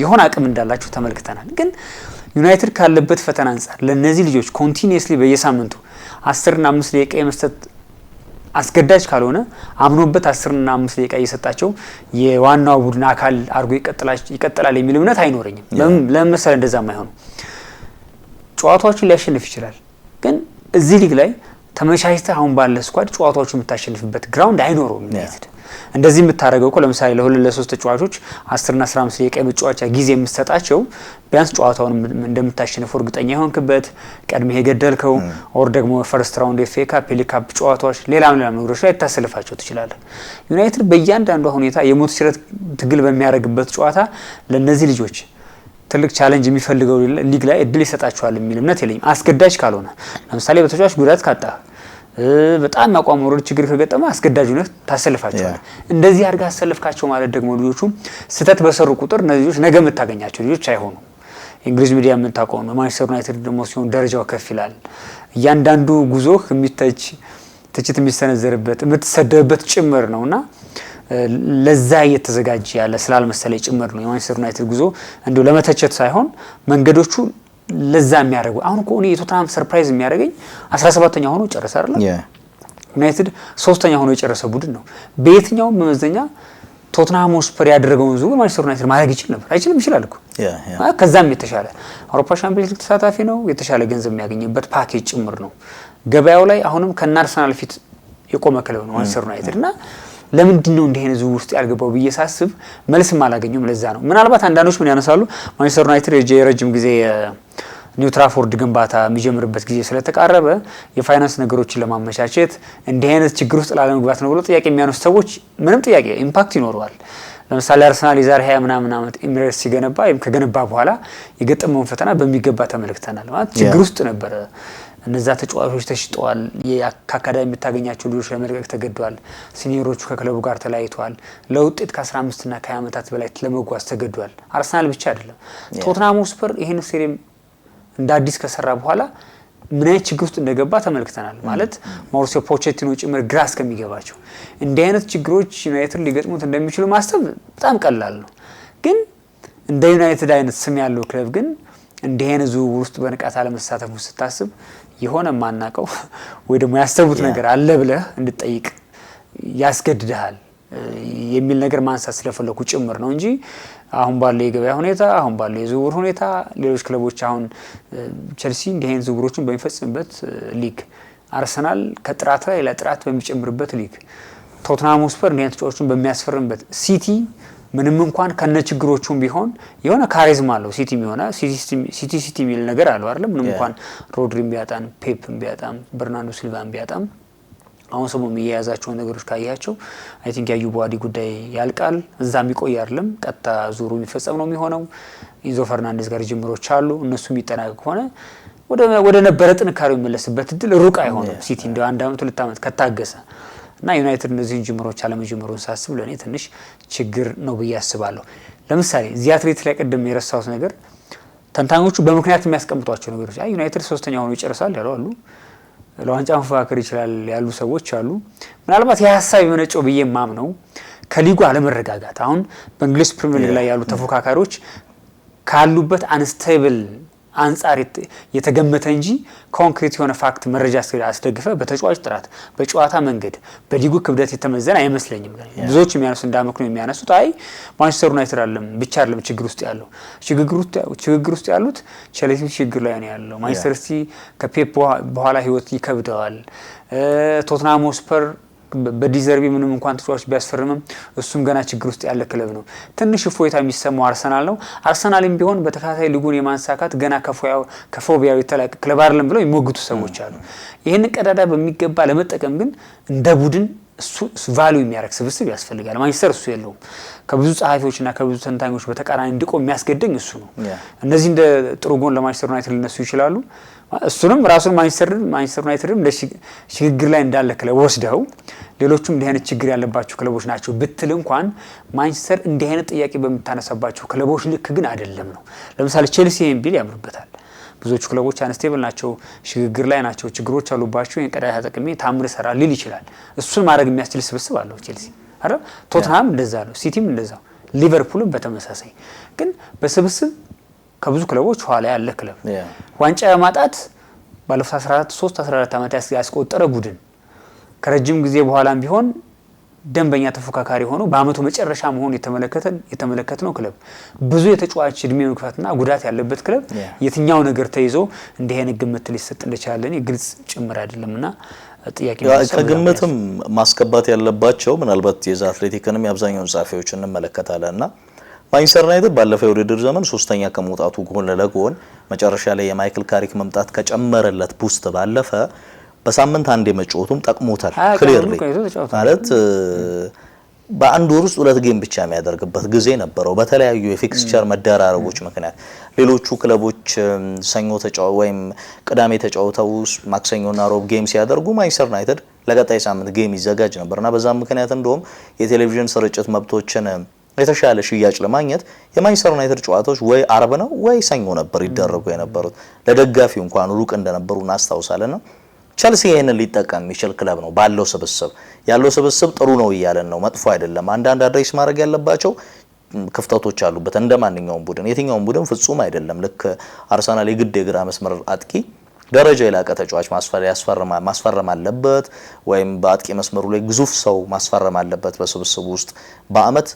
የሆነ አቅም እንዳላቸው ተመልክተናል። ግን ዩናይትድ ካለበት ፈተና አንፃር ለነዚህ ልጆች ኮንቲኒየስሊ በየሳምንቱ 10 እና 5 ደቂቃ የመስጠት አስገዳጅ ካልሆነ አምኖበት 10 እና 5 ደቂቃ እየሰጣቸው የዋናው ቡድን አካል አድርጎ ይቀጥላል የሚል እምነት አይኖረኝም። ለምን መሰለህ እንደዛ የማይሆኑ ጨዋታዎችን ሊያሸንፍ ይችላል። ግን እዚህ ሊግ ላይ ተመቻችተህ አሁን ባለ ስኳድ ጨዋታዎችን የምታሸንፍበት ግራውንድ አይኖረውም ዩናይትድ። እንደዚህ የምታደርገው እኮ ለምሳሌ ለ2 ተጫዋቾች 10 እና 15 ደቂቃ የመጫወቻ ጊዜ የምትሰጣቸው ቢያንስ ጨዋታውን እንደምታሸንፈው እርግጠኛ የሆንክበት ቀድመህ የገደልከው ኦር ደግሞ ፈርስት ራውንድ ኤፍኤ ካፕ ሊግ ካፕ ጨዋታዎች ሌላም ነገሮች ላይ ታሰልፋቸው ትችላለህ። ዩናይትድ በእያንዳንዱ ሁኔታ የሞት ሽረት ትግል በሚያደርግበት ጨዋታ ለነዚህ ልጆች ትልቅ ቻሌንጅ የሚፈልገው ሊግ ላይ እድል ይሰጣቸዋል የሚል እምነት የለኝም። አስገዳጅ ካልሆነ ለምሳሌ በተጫዋች ጉዳት ካጣ በጣም ያቋም ወረድ ችግር ከገጠመ አስገዳጅነት ታሰልፋቸዋል። እንደዚህ አድርጋ አሰልፍካቸው ማለት ደግሞ ልጆቹ ስህተት በሰሩ ቁጥር እነዚህ ልጆች ነገ የምታገኛቸው ልጆች አይሆኑ። እንግሊዝ ሚዲያ የምታውቀው ነው። ማንቸስተር ዩናይትድ ደግሞ ሲሆን ደረጃው ከፍ ይላል። እያንዳንዱ ጉዞህ ትችት የሚሰነዘርበት የምትሰደብበት ጭምር ነውና ለዛ እየተዘጋጀ ያለ ስላልመሰለ ጭምር ነው የማንቸስተር ዩናይትድ ጉዞ እንዲሁ ለመተቸት ሳይሆን መንገዶቹ ለዛ የሚያደርጉ። አሁን እኮ እኔ የቶተንሃም ሰርፕራይዝ የሚያደርገኝ 17ኛ ሆኖ ጨረሰ አይደል? ዩናይትድ 3ኛ ሆኖ የጨረሰ ቡድን ነው። በየትኛውም መመዘኛ ቶተንሃም ስፐር ያደረገውን ዝውውር ማንቸስተር ዩናይትድ ማድረግ ይችል ነበር። አይችልም? ይችላል እኮ ከዛም የተሻለ አውሮፓ ሻምፒዮንስ ሊግ ተሳታፊ ነው። የተሻለ ገንዘብ የሚያገኝበት ፓኬጅ ጭምር ነው። ገበያው ላይ አሁንም ከአርሰናል ፊት የቆመ ክለብ ነው ማንቸስተር ዩናይትድ እና ለምንድን ነው እንዲህ አይነት ዝውውር ውስጥ ያልገባው ብዬ ሳስብ መልስም አላገኘሁም። ለዛ ነው ምናልባት አንዳንዶች ምን ያነሳሉ ማንቸስተር ዩናይትድ የረጅም ጊዜ ኒው ትራፎርድ ግንባታ የሚጀምርበት ጊዜ ስለተቃረበ የፋይናንስ ነገሮችን ለማመቻቸት እንዲህ አይነት ችግር ውስጥ ላለመግባት ነው ብሎ ጥያቄ የሚያነሱ ሰዎች ምንም ጥያቄ ኢምፓክት ይኖረዋል። ለምሳሌ አርሰናል የዛሬ 20 ምናምን ዓመት ኤሚሬትስ ሲገነባ ወይም ከገነባ በኋላ የገጠመውን ፈተና በሚገባ ተመልክተናል። ማለት ችግር ውስጥ ነበረ። እነዛ ተጫዋቾች ተሽጠዋል። የአካዳሚ የምታገኛቸው ልጆች ለመልቀቅ ተገደዋል። ሲኒየሮቹ ከክለቡ ጋር ተለያይተዋል። ለውጤት ከ15 እና ከ20 ዓመታት በላይ ለመጓዝ ተገደዋል። አርሰናል ብቻ አይደለም ቶትናም ሆትስፐር ይሄን ስቴዲየም እንደ አዲስ ከሰራ በኋላ ምን አይነት ችግር ውስጥ እንደገባ ተመልክተናል። ማለት ማውሪሲዮ ፖቼቲኖ ጭምር ግራ እስከሚገባቸው እንዲህ አይነት ችግሮች ዩናይትድ ሊገጥሙት እንደሚችሉ ማሰብ በጣም ቀላል ነው። ግን እንደ ዩናይትድ አይነት ስም ያለው ክለብ ግን እንዲህ አይነት ዝውውር ውስጥ በንቃት አለመሳተፉ ስታስብ የሆነ ማናቀው ወይ ደግሞ ያሰቡት ነገር አለ ብለህ እንድትጠይቅ ያስገድድሃል የሚል ነገር ማንሳት ስለፈለኩ ጭምር ነው እንጂ አሁን ባለው የገበያ ሁኔታ አሁን ባለው የዝውውር ሁኔታ ሌሎች ክለቦች አሁን ቸልሲ እንዲህ አይነት ዝውውሮችን በሚፈጽምበት ሊግ፣ አርሰናል ከጥራት ላይ ለጥራት በሚጨምርበት ሊግ፣ ቶትናም ሆትስፐር እንዲህ አይነት ተጫዋቾችን በሚያስፈርምበት፣ ሲቲ ምንም እንኳን ከነችግሮቹም ቢሆን የሆነ ካሪዝማ አለው። ሲቲ የሚሆነ ሲቲ የሚል ነገር አለው አይደል? ምንም እንኳን ሮድሪም ቢያጣም ፔፕም ቢያጣም በርናርዶ ሲልቫም ቢያጣም አሁን ሰሞኑን የያዛቸው ነገሮች ካያቸው አይ ቲንክ ያዩ ቧዲ ጉዳይ ያልቃል። እዛም ይቆይ አይደለም ቀጥታ ዙሩ የሚፈጸም ነው የሚሆነው። ኢንዞ ፈርናንዴዝ ጋር ጅምሮች አሉ። እነሱ የሚጠናቀቅ ሆነ ወደ ነበረ ጥንካሬው የሚመለስበት እድል ሩቅ አይሆንም። ሲቲ እንደው 1 ዓመት 2 ዓመት ከታገሰ እና ዩናይትድ እነዚህን ጅምሮች አለመጀመሩን ሳስብ ለኔ ትንሽ ችግር ነው ብዬ አስባለሁ። ለምሳሌ እዚህ አትሌት ላይ ቀደም የረሳሁት ነገር ተንታኞቹ በምክንያት የሚያስቀምጧቸው ነገሮች ዩናይትድ 3ኛ ሆኖ ይጨርሳል ያሉ አሉ። ለዋንጫ መፎካከር ይችላል ያሉ ሰዎች አሉ። ምናልባት የሀሳብ የመነጨው ብዬ ማምነው ከሊጉ አለመረጋጋት አሁን በእንግሊዝ ፕሪሚየር ሊግ ላይ ያሉ ተፎካካሪዎች ካሉበት አንስቴብል አንጻር የተገመተ እንጂ ኮንክሪት የሆነ ፋክት መረጃ አስደግፈ በተጫዋች ጥራት በጨዋታ መንገድ በሊጉ ክብደት የተመዘነ አይመስለኝም። ብዙዎች የሚያነሱ እንዳመክኑ የሚያነሱት አይ ማንቸስተር ዩናይትድ አይደለም ብቻ አይደለም ችግር ውስጥ ያለው ችግር ውስጥ ያሉት ቸልሲ ችግር ላይ ነው ያለው። ማንቸስተር ሲቲ ከፔፕ በኋላ ህይወት ይከብደዋል። ቶትናም ሆትስፐር በዲዘርቢ ምንም እንኳን ተጫዋች ቢያስፈርምም እሱም ገና ችግር ውስጥ ያለ ክለብ ነው። ትንሽ እፎይታ የሚሰማው አርሰናል ነው። አርሰናልም ቢሆን በተከታታይ ሊጉን የማንሳካት ገና ከፎቢያው የተላቀ ክለብ አይደለም ብለው የሚሞግቱ ሰዎች አሉ። ይህን ቀዳዳ በሚገባ ለመጠቀም ግን እንደ ቡድን እሱ ቫልዩ የሚያደርግ ስብስብ ያስፈልጋል። ማንቸስተር እሱ የለውም። ከብዙ ጸሐፊዎችና ከብዙ ተንታኞች በተቃራኒ እንዲቆም የሚያስገድኝ እሱ ነው። እነዚህ እንደ ጥሩ ጎን ለማንቸስተር ዩናይትድ ሊነሱ ይችላሉ። እሱንም ራሱን ማንቸስተር ዩናይትድም ለሽግግር ላይ እንዳለ ክለብ ወስደው ሌሎቹም እንዲህ አይነት ችግር ያለባቸው ክለቦች ናቸው ብትል እንኳን ማንቸስተር እንዲህ አይነት ጥያቄ በሚታነሳባቸው ክለቦች ልክ ግን አይደለም ነው። ለምሳሌ ቼልሲ ይሄን ቢል ያምርበታል። ብዙዎቹ ክለቦች አንስቴብል ናቸው፣ ሽግግር ላይ ናቸው፣ ችግሮች አሉባቸው፣ ይሄን ቀዳዳ ተጠቅሜ ታምር ይሰራል ሊል ይችላል። እሱን ማድረግ የሚያስችል ስብስብ አለው ቼልሲ አይደል? ቶትንሃም እንደዛ ነው፣ ሲቲም እንደዛው፣ ሊቨርፑልም በተመሳሳይ። ግን በስብስብ ከብዙ ክለቦች ኋላ ያለ ክለብ ዋንጫ የማጣት ባለፉት 14 ዓመት ያስቆጠረ ቡድን ከረጅም ጊዜ በኋላም ቢሆን ደንበኛ ተፎካካሪ ሆኖ በአመቱ መጨረሻ መሆን የተመለከተነው ክለብ ብዙ የተጫዋች እድሜ መግፋትና ጉዳት ያለበት ክለብ የትኛው ነገር ተይዞ እንዲህ አይነት ግምት ሊሰጥ እንደቻለን ግልጽ ጭምር አይደለምና ጥያቄ ነው። ከግምትም ማስከባት ያለባቸው ምናልባት የዛ አትሌቲክንም ያብዛኛውን ጻፊዎች እንመለከታለንና ማንቸስተር ዩናይትድ ባለፈው የውድድር ዘመን 3ኛ ከመውጣቱ ጎን ለጎን መጨረሻ ላይ የማይክል ካሪክ መምጣት ከጨመረለት ቡስት ባለፈ በሳምንት አንድ የመጫወቱም ጠቅሞታል። ክሊርሊ ማለት በአንድ ወር ውስጥ 2 ጌም ብቻ የሚያደርግበት ጊዜ ነበረው በተለያዩ የፊክስቸር መደራረቦች ምክንያት። ሌሎቹ ክለቦች ሰኞ ተጫውተው ወይም ቅዳሜ ተጫውተው ማክሰኞና ሮብ ጌም ሲያደርጉ ማንቸስተር ዩናይትድ ለቀጣይ ሳምንት ጌም ይዘጋጅ ነበርና በዛም ምክንያት እንደውም የቴሌቪዥን ስርጭት መብቶችን የተሻለ ሽያጭ ለማግኘት የማንቸስተር ዩናይትድ ጨዋታዎች ወይ አርብ ነው ወይ ሰኞ ነበር ይደረጉ የነበሩት። ለደጋፊው እንኳን ሩቅ እንደነበሩ እናስታውሳለን። ቸልሲ ይሄንን ሊጠቀም የሚችል ክለብ ነው። ባለው ስብስብ ያለው ስብስብ ጥሩ ነው እያለን ነው፣ መጥፎ አይደለም። አንዳንድ አድሬስ ማድረግ ያለባቸው ክፍተቶች አሉበት። እንደማንኛውም ቡድን የትኛውም ቡድን ፍጹም አይደለም። ልክ አርሰናል የግድ የግራ መስመር አጥቂ ደረጃ የላቀ ተጫዋች ማስፈረም አለበት፣ ወይም በአጥቂ መስመሩ ላይ ግዙፍ ሰው ማስፈረም አለበት። በስብስቡ ውስጥ በአመት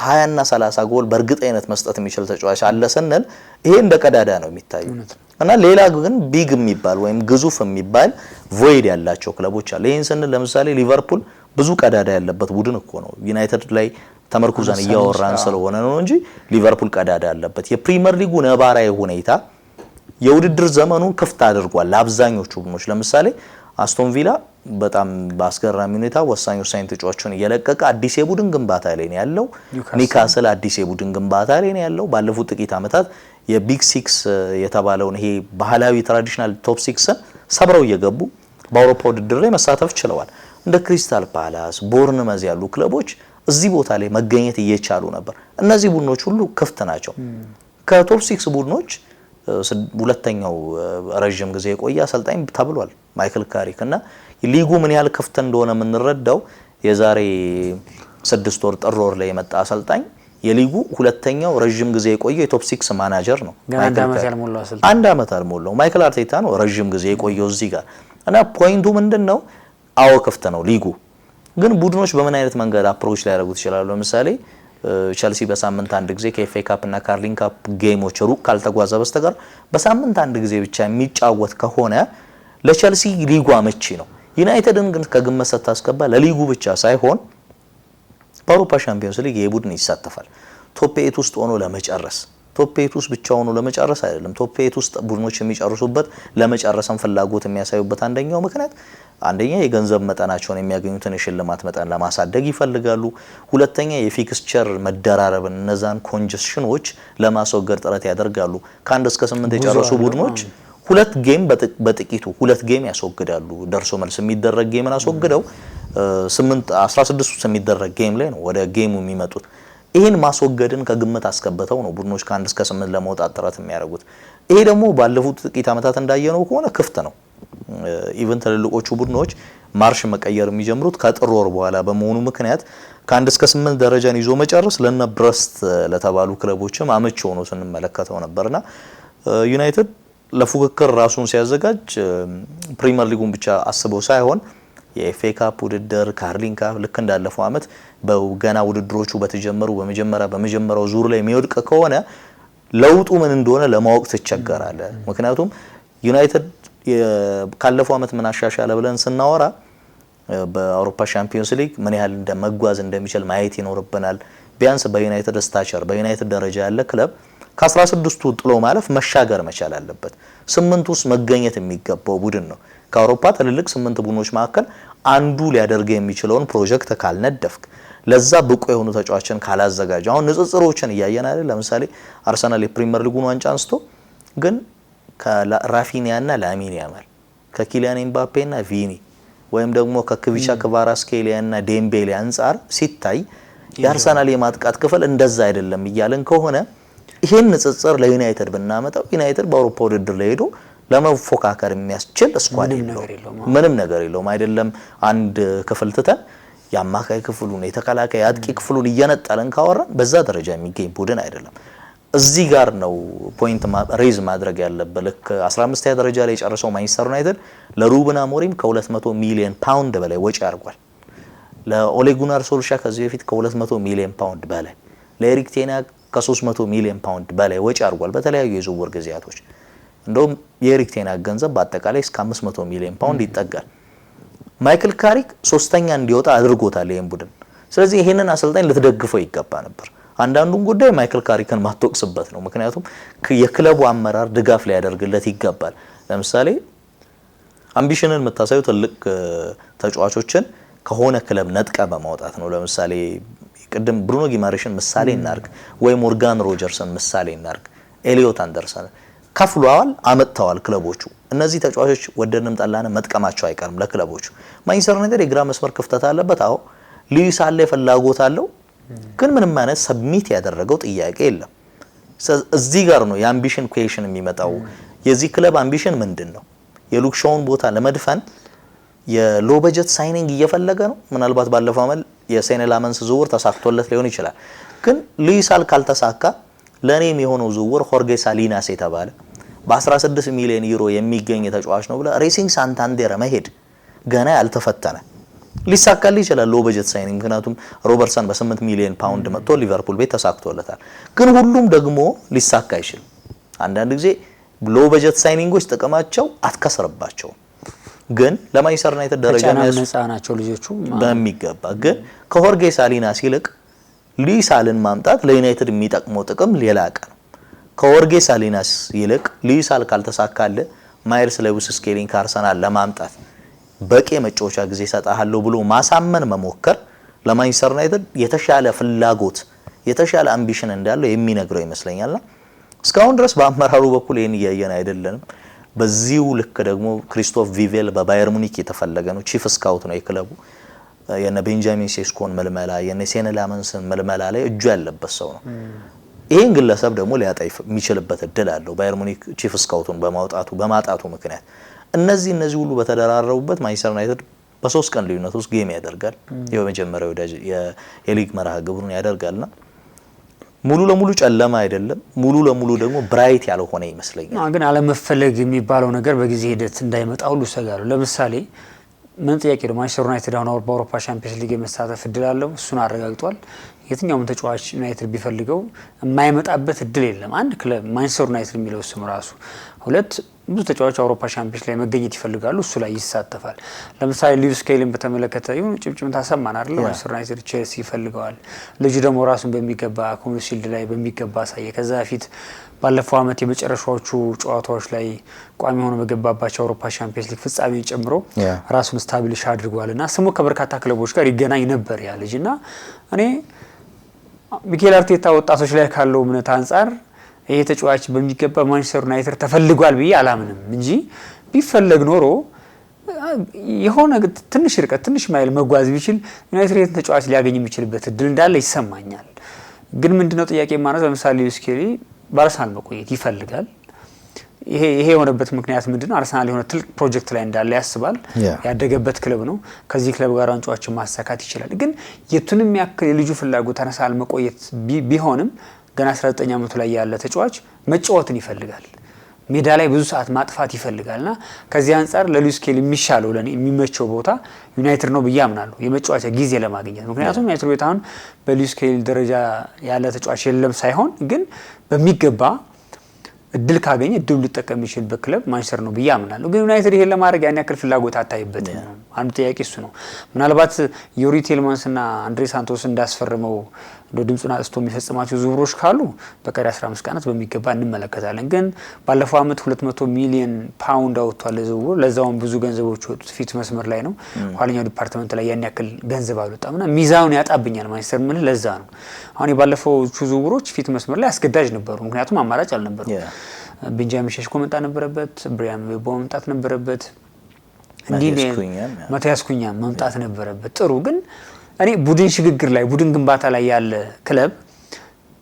20 እና 30 ጎል በእርግጠኝነት መስጠት የሚችል ተጫዋች አለ ስንል ይሄ እንደ ቀዳዳ ነው የሚታየው። እና ሌላ ግን ቢግ የሚባል ወይም ግዙፍ የሚባል ቮይድ ያላቸው ክለቦች አሉ። ይሄን ስንል ለምሳሌ ሊቨርፑል ብዙ ቀዳዳ ያለበት ቡድን እኮ ነው። ዩናይትድ ላይ ተመርኩዘን እያወራን ስለሆነ ነው እንጂ ሊቨርፑል ቀዳዳ ያለበት የፕሪሚየር ሊጉ ነባራዊ ሁኔታ የውድድር ዘመኑን ክፍት አድርጓል ለአብዛኞቹ ቡድኖች። ለምሳሌ አስቶን ቪላ በጣም በአስገራሚ ሁኔታ ወሳኝ ተጫዋቾችን እየለቀቀ አዲስ የቡድን ግንባታ ላይ ነው ያለው። ኒውካስል አዲስ የቡድን ግንባታ ላይ ነው ያለው። ባለፉት ጥቂት ዓመታት የቢግ ሲክስ የተባለውን ይሄ ባህላዊ ትራዲሽናል ቶፕ ሲክስን ሰብረው እየገቡ በአውሮፓ ውድድር ላይ መሳተፍ ችለዋል። እንደ ክሪስታል ፓላስ፣ ቦርንመዝ ያሉ ክለቦች እዚህ ቦታ ላይ መገኘት እየቻሉ ነበር። እነዚህ ቡድኖች ሁሉ ክፍት ናቸው። ከቶፕ ሲክስ ቡድኖች ሁለተኛው ረጅም ጊዜ የቆየ አሰልጣኝ ተብሏል ማይክል ካሪክ እና ሊጉ ምን ያህል ክፍት እንደሆነ የምንረዳው የዛሬ 6 ወር ጥር ወር ላይ የመጣ አሰልጣኝ የሊጉ ሁለተኛው ረጅም ጊዜ የቆየ የቶፕ ሲክስ ማናጀር ነው። አንድ አመት አልሞላው ማይክል አርቴታ ነው ረጅም ጊዜ የቆየው እዚህ ጋር እና ፖይንቱ ምንድነው? አዎ ክፍት ነው ሊጉ። ግን ቡድኖች በምን አይነት መንገድ አፕሮች ሊያደርጉት ይችላሉ? ለምሳሌ ቸልሲ በሳምንት አንድ ጊዜ ከኤፍኤ ካፕ እና ካርሊንግ ካፕ ጌሞች ሩቅ ካልተጓዘ በስተቀር በሳምንት አንድ ጊዜ ብቻ የሚጫወት ከሆነ ለቸልሲ ሊጉ አመቺ ነው። ዩናይትድን ግን ከግምት ስታስገባ ለሊጉ ብቻ ሳይሆን በአውሮፓ ሻምፒዮንስ ሊግ የቡድን ይሳተፋል። ቶፕ 8 ውስጥ ሆኖ ለመጨረስ ቶፕ 8 ውስጥ ብቻ ሆኖ ለመጨረስ አይደለም። ቶፕ 8 ውስጥ ቡድኖች የሚጨርሱበት ለመጨረስን ፍላጎት የሚያሳዩበት አንደኛው ምክንያት የገንዘብ መጠናቸውን የሚያገኙትን የሽልማት መጠን ለማሳደግ ይፈልጋሉ። ሁለተኛ የፊክስቸር መደራረብን እነዛን ኮንጀስሽኖች ለማስወገድ ጥረት ያደርጋሉ። ከ1 እስከ 8 የጨረሱ ቡድኖች ሁለት ጌም በጥቂቱ ሁለት ጌም ያስወግዳሉ። ደርሶ መልስ የሚደረግ ጌምን አስወግደው 16 ውስጥ የሚደረግ ጌም ላይ ነው ወደ ጌሙ የሚመጡት። ይሄን ማስወገድን ከግምት አስከበተው ነው ቡድኖች ከ1 እስከ 8 ለመውጣት ጥረት የሚያደርጉት። ይሄ ደግሞ ባለፉት ጥቂት ዓመታት እንዳየነው ከሆነ ክፍት ነው። ኢቨን ትልልቆቹ ቡድኖች ማርሽ መቀየር የሚጀምሩት ከጥር ወር በኋላ በመሆኑ ምክንያት ከ1 እስከ 8 ደረጃን ይዞ መጨረስ ለነ ብረስት ለተባሉ ክለቦችም አመቺ ሆኖ ስንመለከተው ነበርና ዩናይትድ ለፉክክር ራሱን ሲያዘጋጅ ፕሪሚየር ሊጉን ብቻ አስበው ሳይሆን የኤፍኤ ካፕ ውድድር፣ ካርሊንግ ካፕ ልክ እንዳለፈው አመት በገና ውድድሮቹ በተጀመሩ በመጀመሪያው ዙር ላይ የሚወድቅ ከሆነ ለውጡ ምን እንደሆነ ለማወቅ ትቸገራለ። ምክንያቱም ዩናይትድ ካለፈው አመት ምን አሻሻለ ብለን ስናወራ በአውሮፓ ሻምፒዮንስ ሊግ ምን ያህል እንደመጓዝ እንደሚችል ማየት ይኖርብናል። ቢያንስ በዩናይትድ ስታቸር በዩናይትድ ደረጃ ያለ ክለብ ከ16ቱ ጥሎ ማለፍ መሻገር መቻል አለበት። 8 ውስጥ መገኘት የሚገባው ቡድን ነው። ከአውሮፓ ትልልቅ 8 ቡድኖች መካከል አንዱ ሊያደርግ የሚችለውን ፕሮጀክት ካልነደፍክ ለዛ ብቁ የሆኑ ተጫዋቾችን ካላዘጋጅ አሁን ንጽጽሮችን እያየን አይደል? ለምሳሌ አርሰናል የፕሪሚየር ሊጉን ዋንጫ አንስቶ ግን ከራፊኒያና ላሚን ያማል ከኪሊያን ኤምባፔና ቪኒ ወይም ደግሞ ከክቪቻ ክቫራትስኬሊያና ዴምቤሌ አንጻር ሲታይ የአርሰናል የማጥቃት ክፍል እንደዛ አይደለም እያልን ከሆነ ይሄን ንጽጽር ለዩናይትድ ብናመጣው ዩናይትድ በአውሮፓ ውድድር ላይ ሄዶ ለመፎካከር የሚያስችል ስኳድ የለውም። ምንም ነገር የለውም። አይደለም አንድ ክፍል ትተን የአማካይ ክፍሉን የተከላካይ አጥቂ ክፍሉን እየነጠለን ካወራን በዛ ደረጃ የሚገኝ ቡድን አይደለም። እዚህ ጋር ነው ፖይንት ሬዝ ማድረግ ያለበት። ልክ 15ኛ ደረጃ ላይ የጨረሰው ማንቸስተር ዩናይትድ ለሩበን አሞሪም ከ200 ሚሊዮን ፓውንድ በላይ ወጪ አድርጓል። ለኦሌ ጉናር ሶልሻ ከዚህ በፊት ከ200 ሚሊዮን ፓውንድ በላይ፣ ለኤሪክ ቴን ሃግ ከ300 ሚሊዮን ፓውንድ በላይ ወጪ አድርጓል በተለያዩ የዝውውር ጊዜያቶች። እንደውም የኤሪክ ቴን ሃግ ገንዘብ በአጠቃላይ እስከ 500 ሚሊዮን ፓውንድ ይጠጋል። ማይክል ካሪክ ሶስተኛ እንዲወጣ አድርጎታል ይሄን ቡድን። ስለዚህ ይሄንን አሰልጣኝ ልትደግፈው ይገባ ነበር። አንዳንዱን ጉዳይ ማይክል ካሪክን ማትወቅስበት ነው። ምክንያቱም የክለቡ አመራር ድጋፍ ሊያደርግለት ይገባል። ለምሳሌ አምቢሽንን የምታሳዩ ትልቅ ተጫዋቾችን ከሆነ ክለብ ነጥቀ በማውጣት ነው። ለምሳሌ ቅድም ብሩኖ ጊማሬሽን ምሳሌ እናርግ፣ ወይ ሞርጋን ሮጀርስን ምሳሌ እናርግ፣ ኤሊዮት አንደርሰን ከፍሏል አመጣዋል ክለቦቹ። እነዚህ ተጫዋቾች ወደንም ጠላነ መጥቀማቸው አይቀርም ለክለቦቹ። ማንቸስተር ዩናይትድ የግራ መስመር ክፍተት አለበት። አዎ ሉዊስ አለ ፍላጎት አለው፣ ግን ምንም አይነት ሰብሚት ያደረገው ጥያቄ የለም። እዚህ ጋር ነው የአምቢሽን ኩዌሽን የሚመጣው። የዚህ ክለብ አምቢሽን ምንድነው? የሉክ ሾውን ቦታ ለመድፈን የሎ በጀት ሳይኒንግ እየፈለገ ነው። ምናልባት ባለፈው አመት የሴኔ ላመንስ ዝውውር ተሳክቶለት ሊሆን ይችላል። ግን ሉዊስ አል ካልተሳካ ለኔም የሆነው ዝውውር ሆርጌ ሳሊናስ የተባለ በ16 ሚሊዮን ዩሮ የሚገኝ ተጫዋች ነው ብለ ሬሲንግ ሳንታንዴር መሄድ ገና ያልተፈተነ ሊሳካል ይችላል ሎ በጀት ሳይኒንግ። ምክንያቱም ሮበርትሰን በ8 ሚሊዮን ፓውንድ መጥቶ ሊቨርፑል ቤት ተሳክቶለታል። ግን ሁሉም ደግሞ ሊሳካ ይችላል። አንዳንድ ጊዜ ሎ በጀት ሳይኒንጎች ጥቅማቸው አትከሰርባቸው። ግን ለማንቸስተር ዩናይትድ ደረጃ ነፃ ናቸው ልጆቹ በሚገባ ግን ከሆርጌ ሳሊናስ ይልቅ ሉዊሳልን ማምጣት ለዩናይትድ የሚጠቅመው ጥቅም ሌላ ነው። ከሆርጌ ሳሊናስ ይልቅ ሉዊሳል ካልተሳካለ ማይልስ ሌዊስ ስኬሊን ከአርሰናል ለማምጣት በቂ መጫወቻ ጊዜ ሰጣሃለሁ ብሎ ማሳመን መሞከር ለማንቸስተር ዩናይትድ የተሻለ ፍላጎት የተሻለ አምቢሽን እንዳለው የሚነግረው ይመስለኛልና እስካሁን ድረስ በአመራሩ በኩል ይሄን እያየን አይደለንም። በዚሁ ልክ ደግሞ ክሪስቶፍ ቪቬል በባየር ሙኒክ የተፈለገ ነው። ቺፍ ስካውት ነው የክለቡ። የነ ቤንጃሚን ሴስኮን መልመላ የነ ሴነ ላመንስን መልመላ ላይ እጁ ያለበት ሰው ነው። ይሄን ግለሰብ ደግሞ ሊያጣይ የሚችልበት እድል አለው ባየር ሙኒክ ቺፍ ስካውቱን በማጣቱ ምክንያት። እነዚህ ሁሉ በተደራረቡበት ማንቸስተር ዩናይትድ በ3 ቀን ልዩነት ውስጥ ጌም ያደርጋል። የመጀመሪያው የሊግ መርሃ ግብሩን ያደርጋልና ሙሉ ለሙሉ ጨለማ አይደለም፣ ሙሉ ለሙሉ ደግሞ ብራይት ያልሆነ ይመስለኛል። ግን አለመፈለግ የሚባለው ነገር በጊዜ ሂደት እንዳይመጣ ሁሉ ሰጋሉ። ለምሳሌ ምን ጥያቄ ነው ማንቸስተር ዩናይትድ አሁን በአውሮፓ ቻምፒየንስ ሊግ የመሳተፍ እድል አለው። እሱን አረጋግጧል። የትኛውም ተጫዋች ዩናይትድ ቢፈልገው የማይመጣበት እድል የለም። አንድ ክለብ ማንቸስተር ዩናይትድ የሚለው ስም ራሱ ሁለት ብዙ ተጫዋቾች አውሮፓ ቻምፒየንስ ላይ መገኘት ይፈልጋሉ፣ እሱ ላይ ይሳተፋል። ለምሳሌ ሉዊስ ስኬሊን በተመለከተ ይሁን ጭምጭምታ ሰማን አይደል? ማንቸስተር ዩናይትድ ቼልሲ ይፈልገዋል። ልጁ ደግሞ ራሱን በሚገባ ኮሚኒቲ ሺልድ ላይ በሚገባ አሳየ። ከዛ በፊት ባለፈው አመት የመጨረሻዎቹ ጨዋታዎች ላይ ቋሚ ሆኖ በገባባቸው አውሮፓ ቻምፒየንስ ሊግ ፍጻሜን ጨምሮ ራሱን ስታብሊሽ አድርጓልና ስሙ ከበርካታ ክለቦች ጋር ይገናኝ ነበር ያ ልጅና እኔ ሚኬል አርቴታ ወጣቶች ላይ ካለው እምነት አንጻር ይሄ ተጫዋች በሚገባ ማንቸስተር ዩናይትድ ተፈልጓል ብዬ አላምንም እንጂ ቢፈለግ ኖሮ የሆነ ትንሽ ርቀት ትንሽ ማይል መጓዝ ቢችል ዩናይትድ ይሄን ተጫዋች ሊያገኝ የሚችልበት እድል እንዳለ ይሰማኛል። ግን ምንድነው ጥያቄ ማለት ለምሳሌ ሉዊስ ስኬሊ በአርሰናል መቆየት ይፈልጋል። ይሄ የሆነበት ምክንያት ምንድነው? አርሰናል የሆነ ትልቅ ፕሮጀክት ላይ እንዳለ ያስባል። ያደገበት ክለብ ነው። ከዚህ ክለብ ጋር ዋንጫዎችን ማሳካት ይችላል። ግን የቱንም ያክል የልጁ ፍላጎት አርሰናል መቆየት ቢሆንም ገና 19 ዓመቱ ላይ ያለ ተጫዋች መጫወትን ይፈልጋል። ሜዳ ላይ ብዙ ሰዓት ማጥፋት ይፈልጋልና ከዚህ አንፃር ለሉዊስ ስኬሊ የሚሻለው ለኔ የሚመቸው ቦታ ዩናይትድ ነው ብዬ አምናለሁ የመጫወቻ ጊዜ ለማግኘት። ምክንያቱም ዩናይትድ ቤት አሁን በሉዊስ ስኬሊ ደረጃ ያለ ተጫዋች የለም ሳይሆን ግን በሚገባ እድል ካገኘ እድሉ ሊጠቀም የሚችልበት ክለብ ማንቸስተር ነው ብዬ አምናለሁ። ግን ዩናይትድ ይሄን ለማድረግ ያን ያክል ፍላጎት አታይበትም። አንዱ ጥያቄ እሱ ነው። ምናልባት ዮሪ ቴልማንስና አንድሬ ሳንቶስ እንዳስፈርመው ድምጹን አጥስቶ የሚፈጽማቸው ዝውውሮች ካሉ በቀሪ 15 ቀናት በሚገባ እንመለከታለን። ግን ባለፈው አመት 200 ሚሊዮን ፓውንድ አውጥቷል ለዝውውር። ለዛውም ብዙ ገንዘቦች ወጡት ፊት መስመር ላይ ነው። ኋለኛው ዲፓርትመንት ላይ ያን ያክል ገንዘብ አልወጣምና ሚዛኑን ያጣብኛል ማንቸስተር ምን ለዛ ነው። አሁን የባለፈዎቹ ዝውውሮች ፊት መስመር ላይ አስገዳጅ ነበሩ፣ ምክንያቱም አማራጭ አልነበሩ። ቤንጃሚን ሼሽኮ መምጣት ነበረበት፣ ብሪያን ምቤሞ መምጣት ነበረበት፣ ማቲያስ ኩኛ መምጣት ነበረበት። ጥሩ ግን እኔ ቡድን ሽግግር ላይ ቡድን ግንባታ ላይ ያለ ክለብ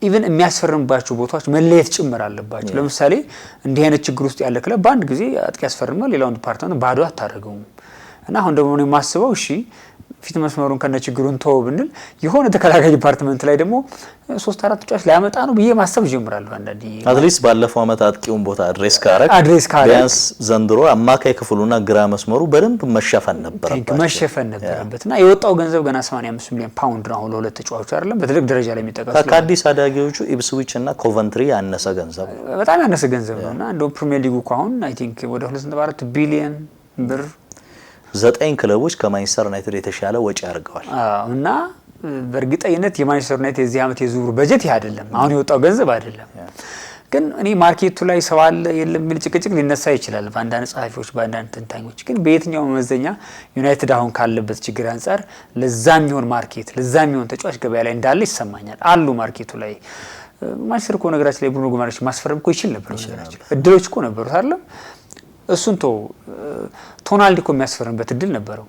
ኢቭን የሚያስፈርምባቸው ቦታዎች መለየት ጭምር አለባቸው። ለምሳሌ እንዲህ አይነት ችግር ውስጥ ያለ ክለብ በአንድ ጊዜ አጥቂ ያስፈርማል፣ ሌላውን ዲፓርትመንት ባዶ አታደርገውም። እና አሁን ደግሞ ነው የማስበው እሺ ፊት መስመሩን ከነ ችግሩን ተው ብንል የሆነ ተከላካይ ዲፓርትመንት ላይ ደግሞ 3-4 ተጫዋች ሊያመጣ ነው ብዬ ማሰብ ጀምራለሁ። አንዳንዴ አትሊስት ባለፈው አመት አጥቂውን ቦታ አድሬስ ካረክ ቢያንስ ዘንድሮ አማካይ ክፍሉና ግራ መስመሩ በደንብ መሸፈን ነበረበትና የወጣው ገንዘብ ገና 85 ሚሊዮን ፓውንድ ነው ለሁለት ተጫዋቾች አይደለም በትልቅ ደረጃ ላይ የሚጠቀስ ከአዲስ አዳጊዎቹ ኢፕስዊች እና ኮቨንትሪ ያነሰ ገንዘብ በጣም ያነሰ ገንዘብ ነውና እንደው ፕሪሚየር ሊጉ አሁን አይ ቲንክ ወደ 2.4 ቢሊዮን ብር 9 ክለቦች ከማንቸስተር ዩናይትድ የተሻለ ወጪ አድርገዋል። እና በእርግጠኝነት የማንቸስተር ዩናይትድ የዚህ አመት የዝውውር በጀት ይሄ አይደለም፣ አሁን የወጣው ገንዘብ አይደለም። ግን እኔ ማርኬቱ ላይ ሰው አለ የለም የሚል ጭቅጭቅ ሊነሳ ይችላል በአንዳንድ ጸሐፊዎች በአንዳንድ ተንታኞች። ግን በየትኛው መመዘኛ ዩናይትድ አሁን ካለበት ችግር አንፃር ለዛ የሚሆን ማርኬት ለዛ የሚሆን ተጫዋች ገበያ ላይ እንዳለ ይሰማኛል። አሉ ማርኬቱ ላይ ማንቸስተር እኮ ነገራችን ላይ ብሩኖ ጉማሬሽ ማስፈረም እኮ ይችል ነበር። ነገራችን እድሎች እኮ ነበሩት አይደለም። እሱን ቶናልዲ እኮ የሚያስፈርምበት እድል ነበረው።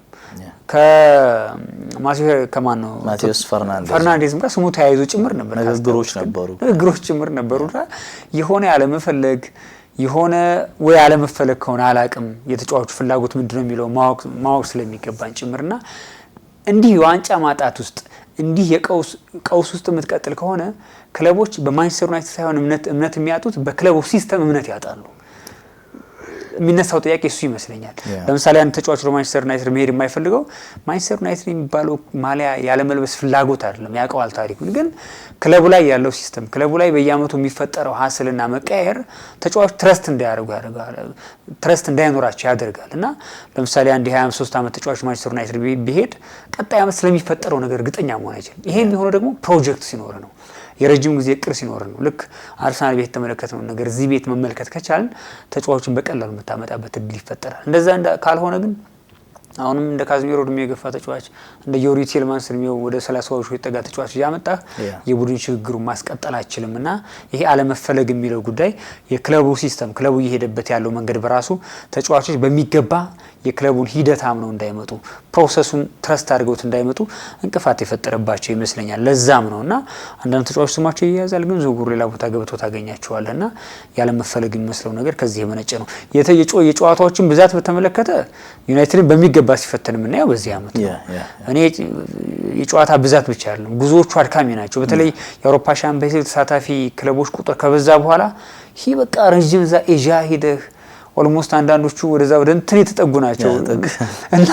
ማቲያስ ፈርናንዴዝ ጋር ስሙ ተያይዞ ጭምር ነበር፣ ንግግሮች ጭምር ነበሩና የሆነ ያለመፈለግ የሆነ ወይ ያለመፈለግ ከሆነ አላቅም የተጫዋቹ ፍላጎት ምንድነው የሚለው ማወቅ ስለሚገባን ጭምርና እንዲህ ዋንጫ ማጣት ውስጥ እንዲህ የቀውስ ውስጥ የምትቀጥል ከሆነ ክለቦች በማንቸስተር ዩናይትድ ሳይሆን እምነት የሚያጡት በክለቡ ሲስተም እምነት ያጣሉ። የሚነሳው ጥያቄ እሱ ይመስለኛል። ለምሳሌ አንድ ተጫዋች ማንቸስተር ዩናይትድ መሄድ የማይፈልገው ማንቸስተር ዩናይትድ የሚባለው ማሊያ ያለ መልበስ ፍላጎት አይደለም፣ ያውቀዋል ታሪኩን። ግን ክለቡ ላይ ያለው ሲስተም ክለቡ ላይ በየአመቱ የሚፈጠረው ሀስልና መቀየር ተጫዋች ትረስት እንዳይኖራቸው ያደርጋል። እና ለምሳሌ አንድ የ23 አመት ተጫዋች ማንቸስተር ዩናይትድ ቢሄድ ቀጣይ አመት ስለሚፈጠረው ነገር እርግጠኛ መሆን አይችልም። ይሄ የሚሆነው ደግሞ ፕሮጀክት ሲኖር ነው፣ የረጅም ጊዜ እቅድ ሲኖር ነው። ልክ አርሰናል ቤት ተመለከተው ነገር እዚህ ቤት መመልከት ከቻልን ተጫዋቾችን በቀላሉ መታመጣበት እድል ይፈጠራል። እንደዛ ካልሆነ ግን አሁንም እንደ ካዝሚሮ እድሜ የገፋ ተጫዋች እንደ ዮሪ ቲልማንስ እድሜው ወደ 30ዎቹ የጠጋ ተጫዋች ያመጣ የቡድን ሽግግሩን ማስቀጠል አይችልም። እና ይሄ አለመፈለግ የሚለው ጉዳይ የክለቡ ሲስተም ክለቡ እየሄደበት ያለው መንገድ በራሱ ተጫዋቾች በሚገባ የክለቡን ሂደት አምነው እንዳይመጡ ፕሮሰሱን ትረስት አድርገውት እንዳይመጡ እንቅፋት የፈጠረባቸው ይመስለኛል። ለዛም ነውና አንዳንድ ተጫዋቾች ስማቸው ይያዛል፣ ግን ዝውውሩ ሌላ ቦታ ገብተው ታገኛቸዋለህና ያለመፈለግ የሚመስለው ነገር ከዚህ የመነጨ ነው። የጨዋታዎችን ብዛት በተመለከተ ዩናይትድን በሚገባ ሲፈተን የምናየው በዚህ አመት ነው። እኔ የጨዋታ ብዛት ብቻ አይደለም፣ ጉዞዎቹ አድካሚ ናቸው። በተለይ የአውሮፓ ሻምፒዮንስ ሊግ ተሳታፊ ክለቦች ቁጥር ከበዛ በኋላ ይሄ በቃ ረጅም ዛ ኤዥያ ሄደህ ኦልሞስት አንዳንዶቹ ወደዛ ወደ እንትን የተጠጉ ናቸው እና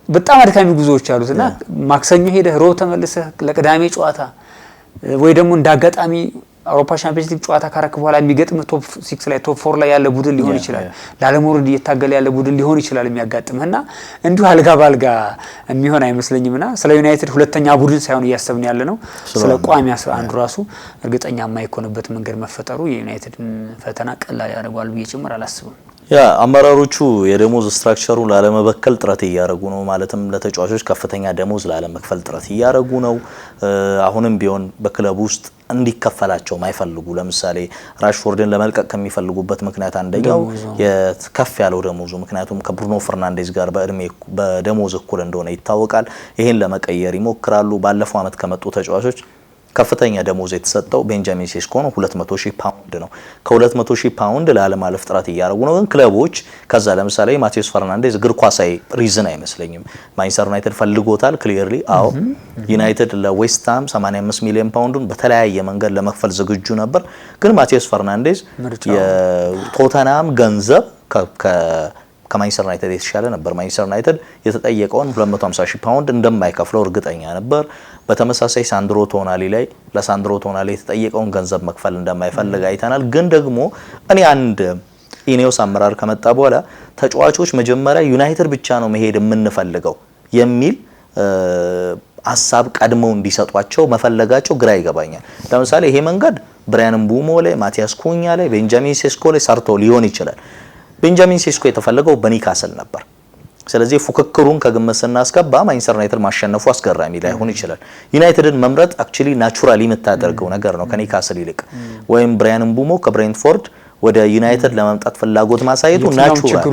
በጣም አድካሚ ጉዞዎች አሉት። እና ማክሰኞ ሄደህ ሮብ ተመልሰህ ለቅዳሜ ጨዋታ ወይ ደግሞ እንዳጋጣሚ አውሮፓ ሻምፒዮንስ ሊግ ጨዋታ ካረክ በኋላ የሚገጥም ቶፕ 6 ላይ ቶፕ 4 ላይ ያለ ቡድን ሊሆን ይችላል፣ ላለመውረድ እየታገለ ያለ ቡድን ሊሆን ይችላል የሚያጋጥምህና እንዲሁ አልጋ ባልጋ የሚሆን አይመስለኝምና ስለ ዩናይትድ ሁለተኛ ቡድን ሳይሆን እያሰብን ያለ ነው ስለ ቋሚ 11 ራሱ እርግጠኛ የማይኮንበት መንገድ መፈጠሩ የዩናይትድን ፈተና ቀላል ያደርጋል ብዬ ጭምር አላስብም። አመራሮቹ የደሞዝ ስትራክቸሩ ላለመበከል ጥረት እያደረጉ ነው። ማለትም ለተጫዋቾች ከፍተኛ ደሞዝ ላለመክፈል ጥረት እያደረጉ ነው። አሁንም ቢሆን በክለቡ ውስጥ እንዲከፈላቸው ማይፈልጉ ለምሳሌ ራሽፎርድን ለመልቀቅ ከሚፈልጉበት ምክንያት አንደኛው የከፍ ያለው ደሞዙ፣ ምክንያቱም ከብሩኖ ፈርናንዴዝ ጋር በደሞዝ እኩል እንደሆነ ይታወቃል። ይሄን ለመቀየር ይሞክራሉ። ባለፈው አመት ከመጡ ተጫዋቾች ከፍተኛ ደሞዝ የተሰጠው ቤንጃሚን ሴስኮ ነው። 200,000 ፓውንድ ነው። ከ200,000 ፓውንድ ላለማለፍ ጥረት እያደረጉ ነው። ግን ክለቦች ከዛ ለምሳሌ ማቴዎስ ፈርናንዴዝ እግር ኳሳዊ ሪዝን አይመስለኝም ማንቸስተር ዩናይትድ ፈልጎታል ክሊርሊ። አዎ ዩናይትድ ለዌስትሃም 85 ሚሊዮን ፓውንዱን በተለያየ መንገድ ለመክፈል ዝግጁ ነበር። ግን ማቴዎስ ፈርናንዴዝ የቶተናም ገንዘብ ከማንቸስተር ዩናይትድ የተሻለ ነበር። ማንቸስተር ዩናይትድ የተጠየቀውን 250,000 ፓውንድ እንደማይከፍለው እርግጠኛ ነበር። በተመሳሳይ ለሳንድሮ ቶናሊ የተጠየቀውን ገንዘብ መክፈል እንደማይፈልግ አይተናል። ግን ደግሞ እኔ አንድ ኢኔዮስ አመራር ከመጣ በኋላ ተጫዋቾች መጀመሪያ ዩናይትድ ብቻ ነው መሄድ የምንፈልገው የሚል ሀሳብ ቀድመው እንዲሰጧቸው መፈለጋቸው ግራ ይገባኛል። ለምሳሌ ይሄ መንገድ ብራያን ምቡሞ ላይ፣ ማቲያስ ኩኛ ላይ፣ ቤንጃሚን ሴስኮ ላይ ሰርቶ ሊሆን ይችላል። ቤንጃሚን ሴስኮ የተፈለገው በኒካስል ነበር። ስለዚህ ፉክክሩን ከግምት ስናስገባ ማንቸስተር ዩናይትድ ማሸነፉ አስገራሚ ላይሆን ይችላል። ዩናይትድን መምረጥ አክቹሊ ናቹራሊ የምታደርገው ነገር ነው ከኒካስል ይልቅ። ወይም ብራያን ምቡሞ ከብሬንትፎርድ ወደ ዩናይትድ ለመምጣት ፍላጎት ማሳየቱ ናቹራል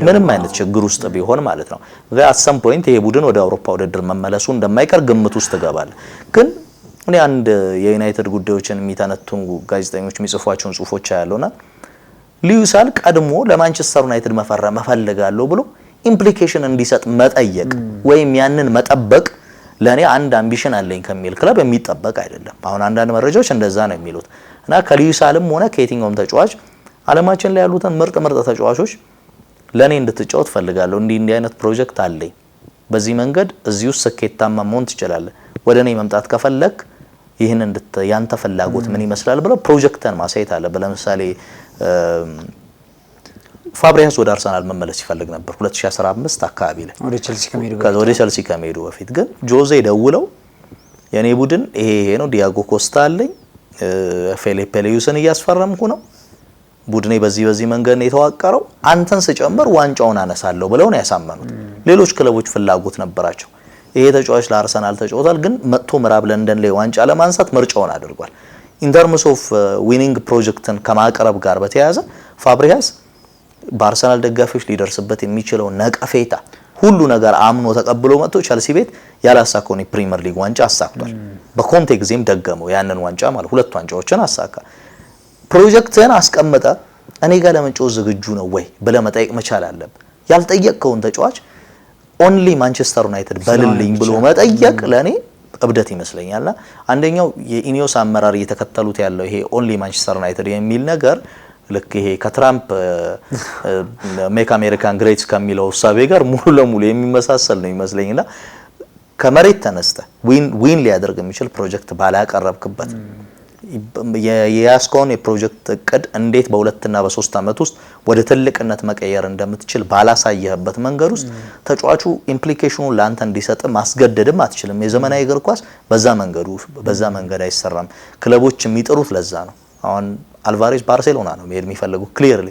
ምንም አይነት ችግር ውስጥ ቢሆን ማለት ነው። አት ሰም ፖይንት ይሄ ቡድን ወደ አውሮፓ ውድድር መመለሱ እንደማይቀር ግምት ውስጥ ገባል። ግን እኔ አንድ የዩናይትድ ጉዳዮችን የሚተነትኑ ጋዜጠኞች የሚጽፏቸውን ጽሁፎች ያለውና ሊዩሳል ቀድሞ ለማንቸስተር ዩናይትድ መፈረም መፈልጋለሁ ብሎ ኢምፕሊኬሽን እንዲሰጥ መጠየቅ ወይም ያንን መጠበቅ ለኔ አንድ አምቢሽን አለኝ ከሚል ክለብ የሚጠበቅ አይደለም። አሁን አንዳንድ መረጃዎች እንደዛ ነው የሚሉት እና ከሊዩሳልም ሆነ ከየትኛውም ተጫዋች ዓለማችን ላይ ያሉትን ምርጥ ተጫዋቾች ለኔ እንድትጫወት ፈልጋለሁ፣ እንዲህ አይነት ፕሮጀክት አለኝ፣ በዚህ መንገድ እዚህ ውስጥ ስኬታማ መሆን ትችላለህ፣ ወደኔ መምጣት ከፈለክ ይሄን ያንተ ፍላጎት ምን ይመስላል ብለው ፕሮጀክትን ማሳየት አለ። ለምሳሌ ፋብሪያስ ወደ አርሰናል መመለስ ይፈልግ ነበር 2015 አካባቢ ላይ ወደ ቸልሲ ከመሄዱ በፊት ግን ጆዜ ደውለው የኔ ቡድን ይሄ ነው፣ ዲያጎ ኮስታ አለኝ፣ ፊሊፕ ሉዊስን እያስፈረምኩ ነው፣ ቡድኔ በዚህ መንገድ ነው የተዋቀረው፣ አንተን ስጨምር ዋንጫውን አነሳለሁ ብለው ነው ያሳመኑት። ሌሎች ክለቦች ፍላጎት ነበራቸው። ይሄ ተጫዋች ለአርሰናል ተጫውቷል፣ ግን መጥቶ ምዕራብ ለንደን ላይ ዋንጫ ለማንሳት ምርጫውን አድርጓል። ኢንተርምስ ኦፍ ዊኒንግ ፕሮጀክትን ከማቅረብ ጋር በተያያዘ ፋብሪያስ በአርሰናል ደጋፊዎች ሊደርስበት የሚችለው ነቀፌታ ሁሉ ነገር አምኖ ተቀብሎ መጥቶ ቸልሲ ቤት ያላሳካውን የፕሪሚየር ሊግ ዋንጫ አሳክቷል። በኮንቴ ጊዜም ደገመው ያንን ዋንጫ ማለት ሁለት ዋንጫዎችን አሳካ። ፕሮጀክትን አስቀምጠ እኔ ጋር ለመጫወት ዝግጁ ነው ወይ ብለህ መጠየቅ መቻል አለብህ። ያልጠየቅከውን ተጫዋች ኦንሊ ማንቸስተር ዩናይትድ በልልኝ ብሎ መጠየቅ ለኔ እብደት ይመስለኛልና አንደኛው የኢኒዮስ አመራር እየተከተሉት ያለው ይሄ ኦንሊ ማንቸስተር ዩናይትድ የሚል ነገር ልክ ይሄ ከትራምፕ ሜክ አሜሪካን ግሬት ከሚለው እሳቤ ጋር ሙሉ ለሙሉ የሚመሳሰል ነው ይመስለኝና ከመሬት ተነስተ ዊን ሊያደርግ የሚችል ፕሮጀክት ባላቀረብክበት የያስኮን የፕሮጀክት እቅድ እንዴት በ2 እና በ3 አመት ውስጥ ወደ ትልቅነት መቀየር እንደምትችል ባላሳየህበት መንገድ ውስጥ ተጫዋቹ ኢምፕሊኬሽኑን ላንተ እንዲሰጥ ማስገደድም አትችልም። የዘመናዊ እግር ኳስ በዛ መንገድ አይሰራም። ክለቦች የሚጥሩት ለዛ ነው። አሁን አልቫሬዝ ባርሴሎና ነው መሄድ የሚፈልገው ክሊርሊ፣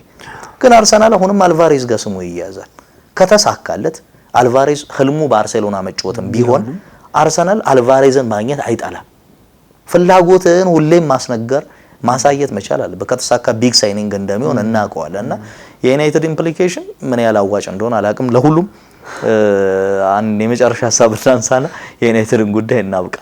ግን አርሰናል አሁንም አልቫሬዝ ጋር ስሙ ይያዛል። ከተሳካለት አልቫሬዝ ህልሙ ባርሴሎና መጫወትም ቢሆን አርሰናል አልቫሬዝን ማግኘት አይጣላም። ፍላጎትን ሁሌም ማሳየት መቻል አለ። በከተሳካ ቢግ ሳይኒንግ እንደሚሆን እናውቀዋለን እና የዩናይትድ ኢምፕሊኬሽን ምን ያህል አዋጭ እንደሆነ አላውቅም። ለሁሉም አንድ የመጨረሻ ሀሳብ እናንሳና የዩናይትድን ጉዳይ እናብቃ።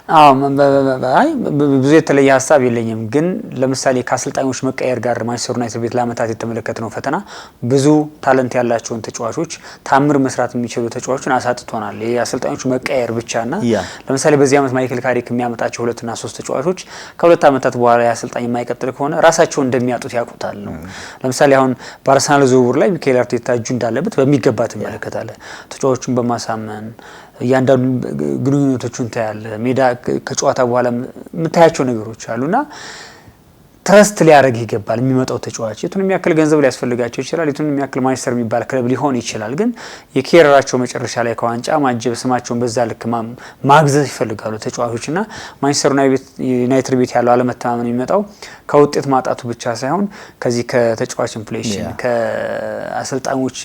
ብዙ የተለየ ሀሳብ የለኝም፣ ግን ለምሳሌ ከአሰልጣኞች መቀየር ጋር ማንቸስተር ዩናይትድ ቤት ለአመታት የተመለከትነው ፈተና ብዙ ታለንት ያላቸውን ተጫዋቾች ታምር መስራት የሚችሉ ተጫዋቾችን አሳጥቶናል። ይሄ አሰልጣኞች መቀየር ብቻና ለምሳሌ በዚህ አመት ማይክል ካሪክ የሚያመጣቸው 2 እና 3 ተጫዋቾች ከ2 አመታት በኋላ የአሰልጣኝ የማይቀጥል ከሆነ ራሳቸውን እንደሚያጡት ያውቁታል ነው። ለምሳሌ አሁን በአርሰናል ዝውውር ላይ ሚካኤል አርቴታ እጁ እንዳለበት በሚገባ ትመለከታለህ። ተጫዋቾችን በማሳመን እያንዳንዱ ግንኙነቶቹን ታያለ። ሜዳ ከጨዋታ በኋላ የምታያቸው ነገሮች አሉና ትረስት ሊያደርግ ይገባል። የሚመጣው ተጫዋች የቱንም ያክል ገንዘብ ሊያስፈልጋቸው ይችላል፣ የቱንም ያክል ማንቸስተር የሚባል ክለብ ሊሆን ይችላል፣ ግን የኬሪራቸው መጨረሻ ላይ ከዋንጫ ማጀብ ስማቸውን በዛ ልክ ማግዘፍ ይፈልጋሉ ተጫዋቾችና ማንቸስተር ዩናይትድ ቤት ያለው አለመተማመን የሚመጣው ከውጤት ማጣቱ ብቻ ሳይሆን ከዚህ ከተጫዋች ኢንፍሌሽን ከአሰልጣኞች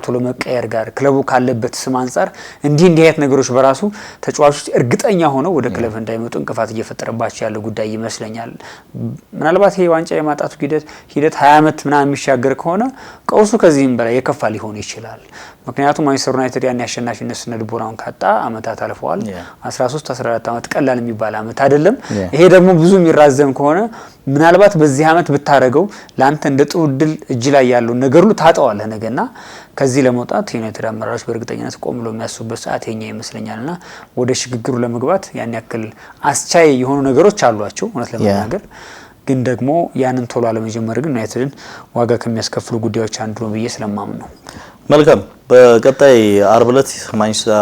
ቶሎ መቀየር ጋር ክለቡ ካለበት ስም አንጻር እንዲህ አይነት ነገሮች በራሱ ተጫዋቾች እርግጠኛ ሆነው ወደ ክለብ እንዳይመጡ እንቅፋት እየፈጠረባቸው ያለ ጉዳይ ይመስለኛል። ምናልባት ይሄ ዋንጫ የማጣቱ ሂደት 20 አመት ምናምን የሚሻገር ከሆነ ቀውሱ ከዚህም በላይ የከፋ ሊሆን ይችላል። ምክንያቱም ማንቸስተር ዩናይትድ ያን ያሸናፊነት ስነ ልቦናውን ካጣ አመታት አልፈዋል። 13 14 አመት ቀላል የሚባል አመት አይደለም። ይሄ ደግሞ ብዙ የሚራዘም ከሆነ ምናልባት በዚህ አመት ብታረገው ላንተ እንደ ጥሩ ድል እጅ ላይ ያለው ነገር ሁሉ ታጣዋለህ ነገና ከዚህ ለመውጣት ዩናይትድ አመራሮች በእርግጠኝነት ቆም ብለው የሚያስቡበት ሰዓት የኛ ይመስለኛልና ወደ ሽግግሩ ለመግባት ያን ያክል አስቻይ የሆኑ ነገሮች አሏቸው እውነት ለመናገር ግን ደግሞ ያንን ቶሎ አለመጀመር ግን ዩናይትድን ዋጋ ከሚያስከፍሉ ጉዳዮች አንዱ ነው ብዬ ስለማምን ነው። መልካም። በቀጣይ አርብ ዕለት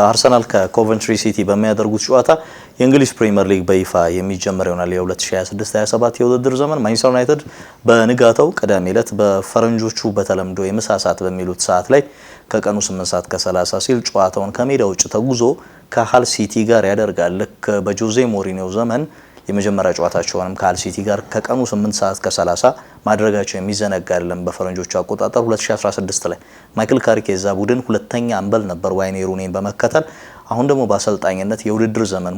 አርሰናል ከኮቨንትሪ ሲቲ በሚያደርጉት ጨዋታ የእንግሊዝ ፕሪሚየር ሊግ በይፋ የሚጀመር ይሆናል። የ2026-27 የውድድር ዘመን ማንቸስተር ዩናይትድ በንጋታው ቅዳሜ ዕለት በፈረንጆቹ በተለምዶ የምሳ ሰዓት በሚሉት ሰዓት ላይ ከቀኑ 8:30 ሲል ጨዋታውን ከሜዳ ውጭ ተጉዞ ከሃል ሲቲ ጋር ያደርጋል። ልክ በጆዜ ሞሪኒዮ ዘመን የመጀመሪያ ጨዋታቸውንም ከሃል ሲቲ ጋር ከቀኑ 8:30 ማድረጋቸው የሚዘነጋ አይደለም። በፈረንጆቹ አቆጣጠር 2016 ላይ ማይክል ካሪክ የዛ ቡድን ሁለተኛ አምበል ነበር ዋይኔ ሩኒን በመከተል። አሁን ደግሞ በአሰልጣኝነት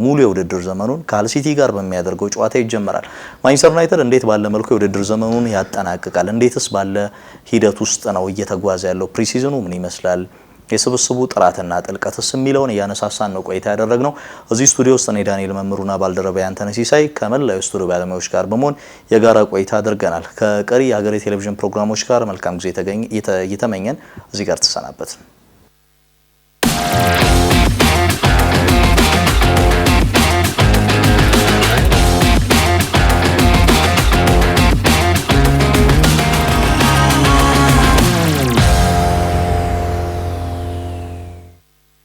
ሙሉ የውድድር ዘመኑን ከሃል ሲቲ ጋር በሚያደርገው ጨዋታ ይጀምራል። ማንቸስተር ዩናይትድ እንዴት ባለ መልኩ የውድድር ዘመኑን ያጠናቅቃል? እንዴትስ ባለ ሂደት ውስጥ ነው እየተጓዘ ያለው? ፕሪሲዝኑ ምን ይመስላል? የስብስቡ ጥራትና ጥልቀትስ የሚለውን እያነሳሳን ነው ቆይታ ያደረግነው። እዚህ ስቱዲዮ ውስጥ እኔ ዳንኤል መምሩና ባልደረባ አንተነህ ሲሳይ ከመላው ስቱዲዮ ባለሙያዎች ጋር በመሆን የጋራ ቆይታ አድርገናል። ከቀሪ የሀገሬ ቴሌቪዥን ፕሮግራሞች ጋር መልካም ጊዜ እየተመኘን እዚህ ጋር ተሰናበትን።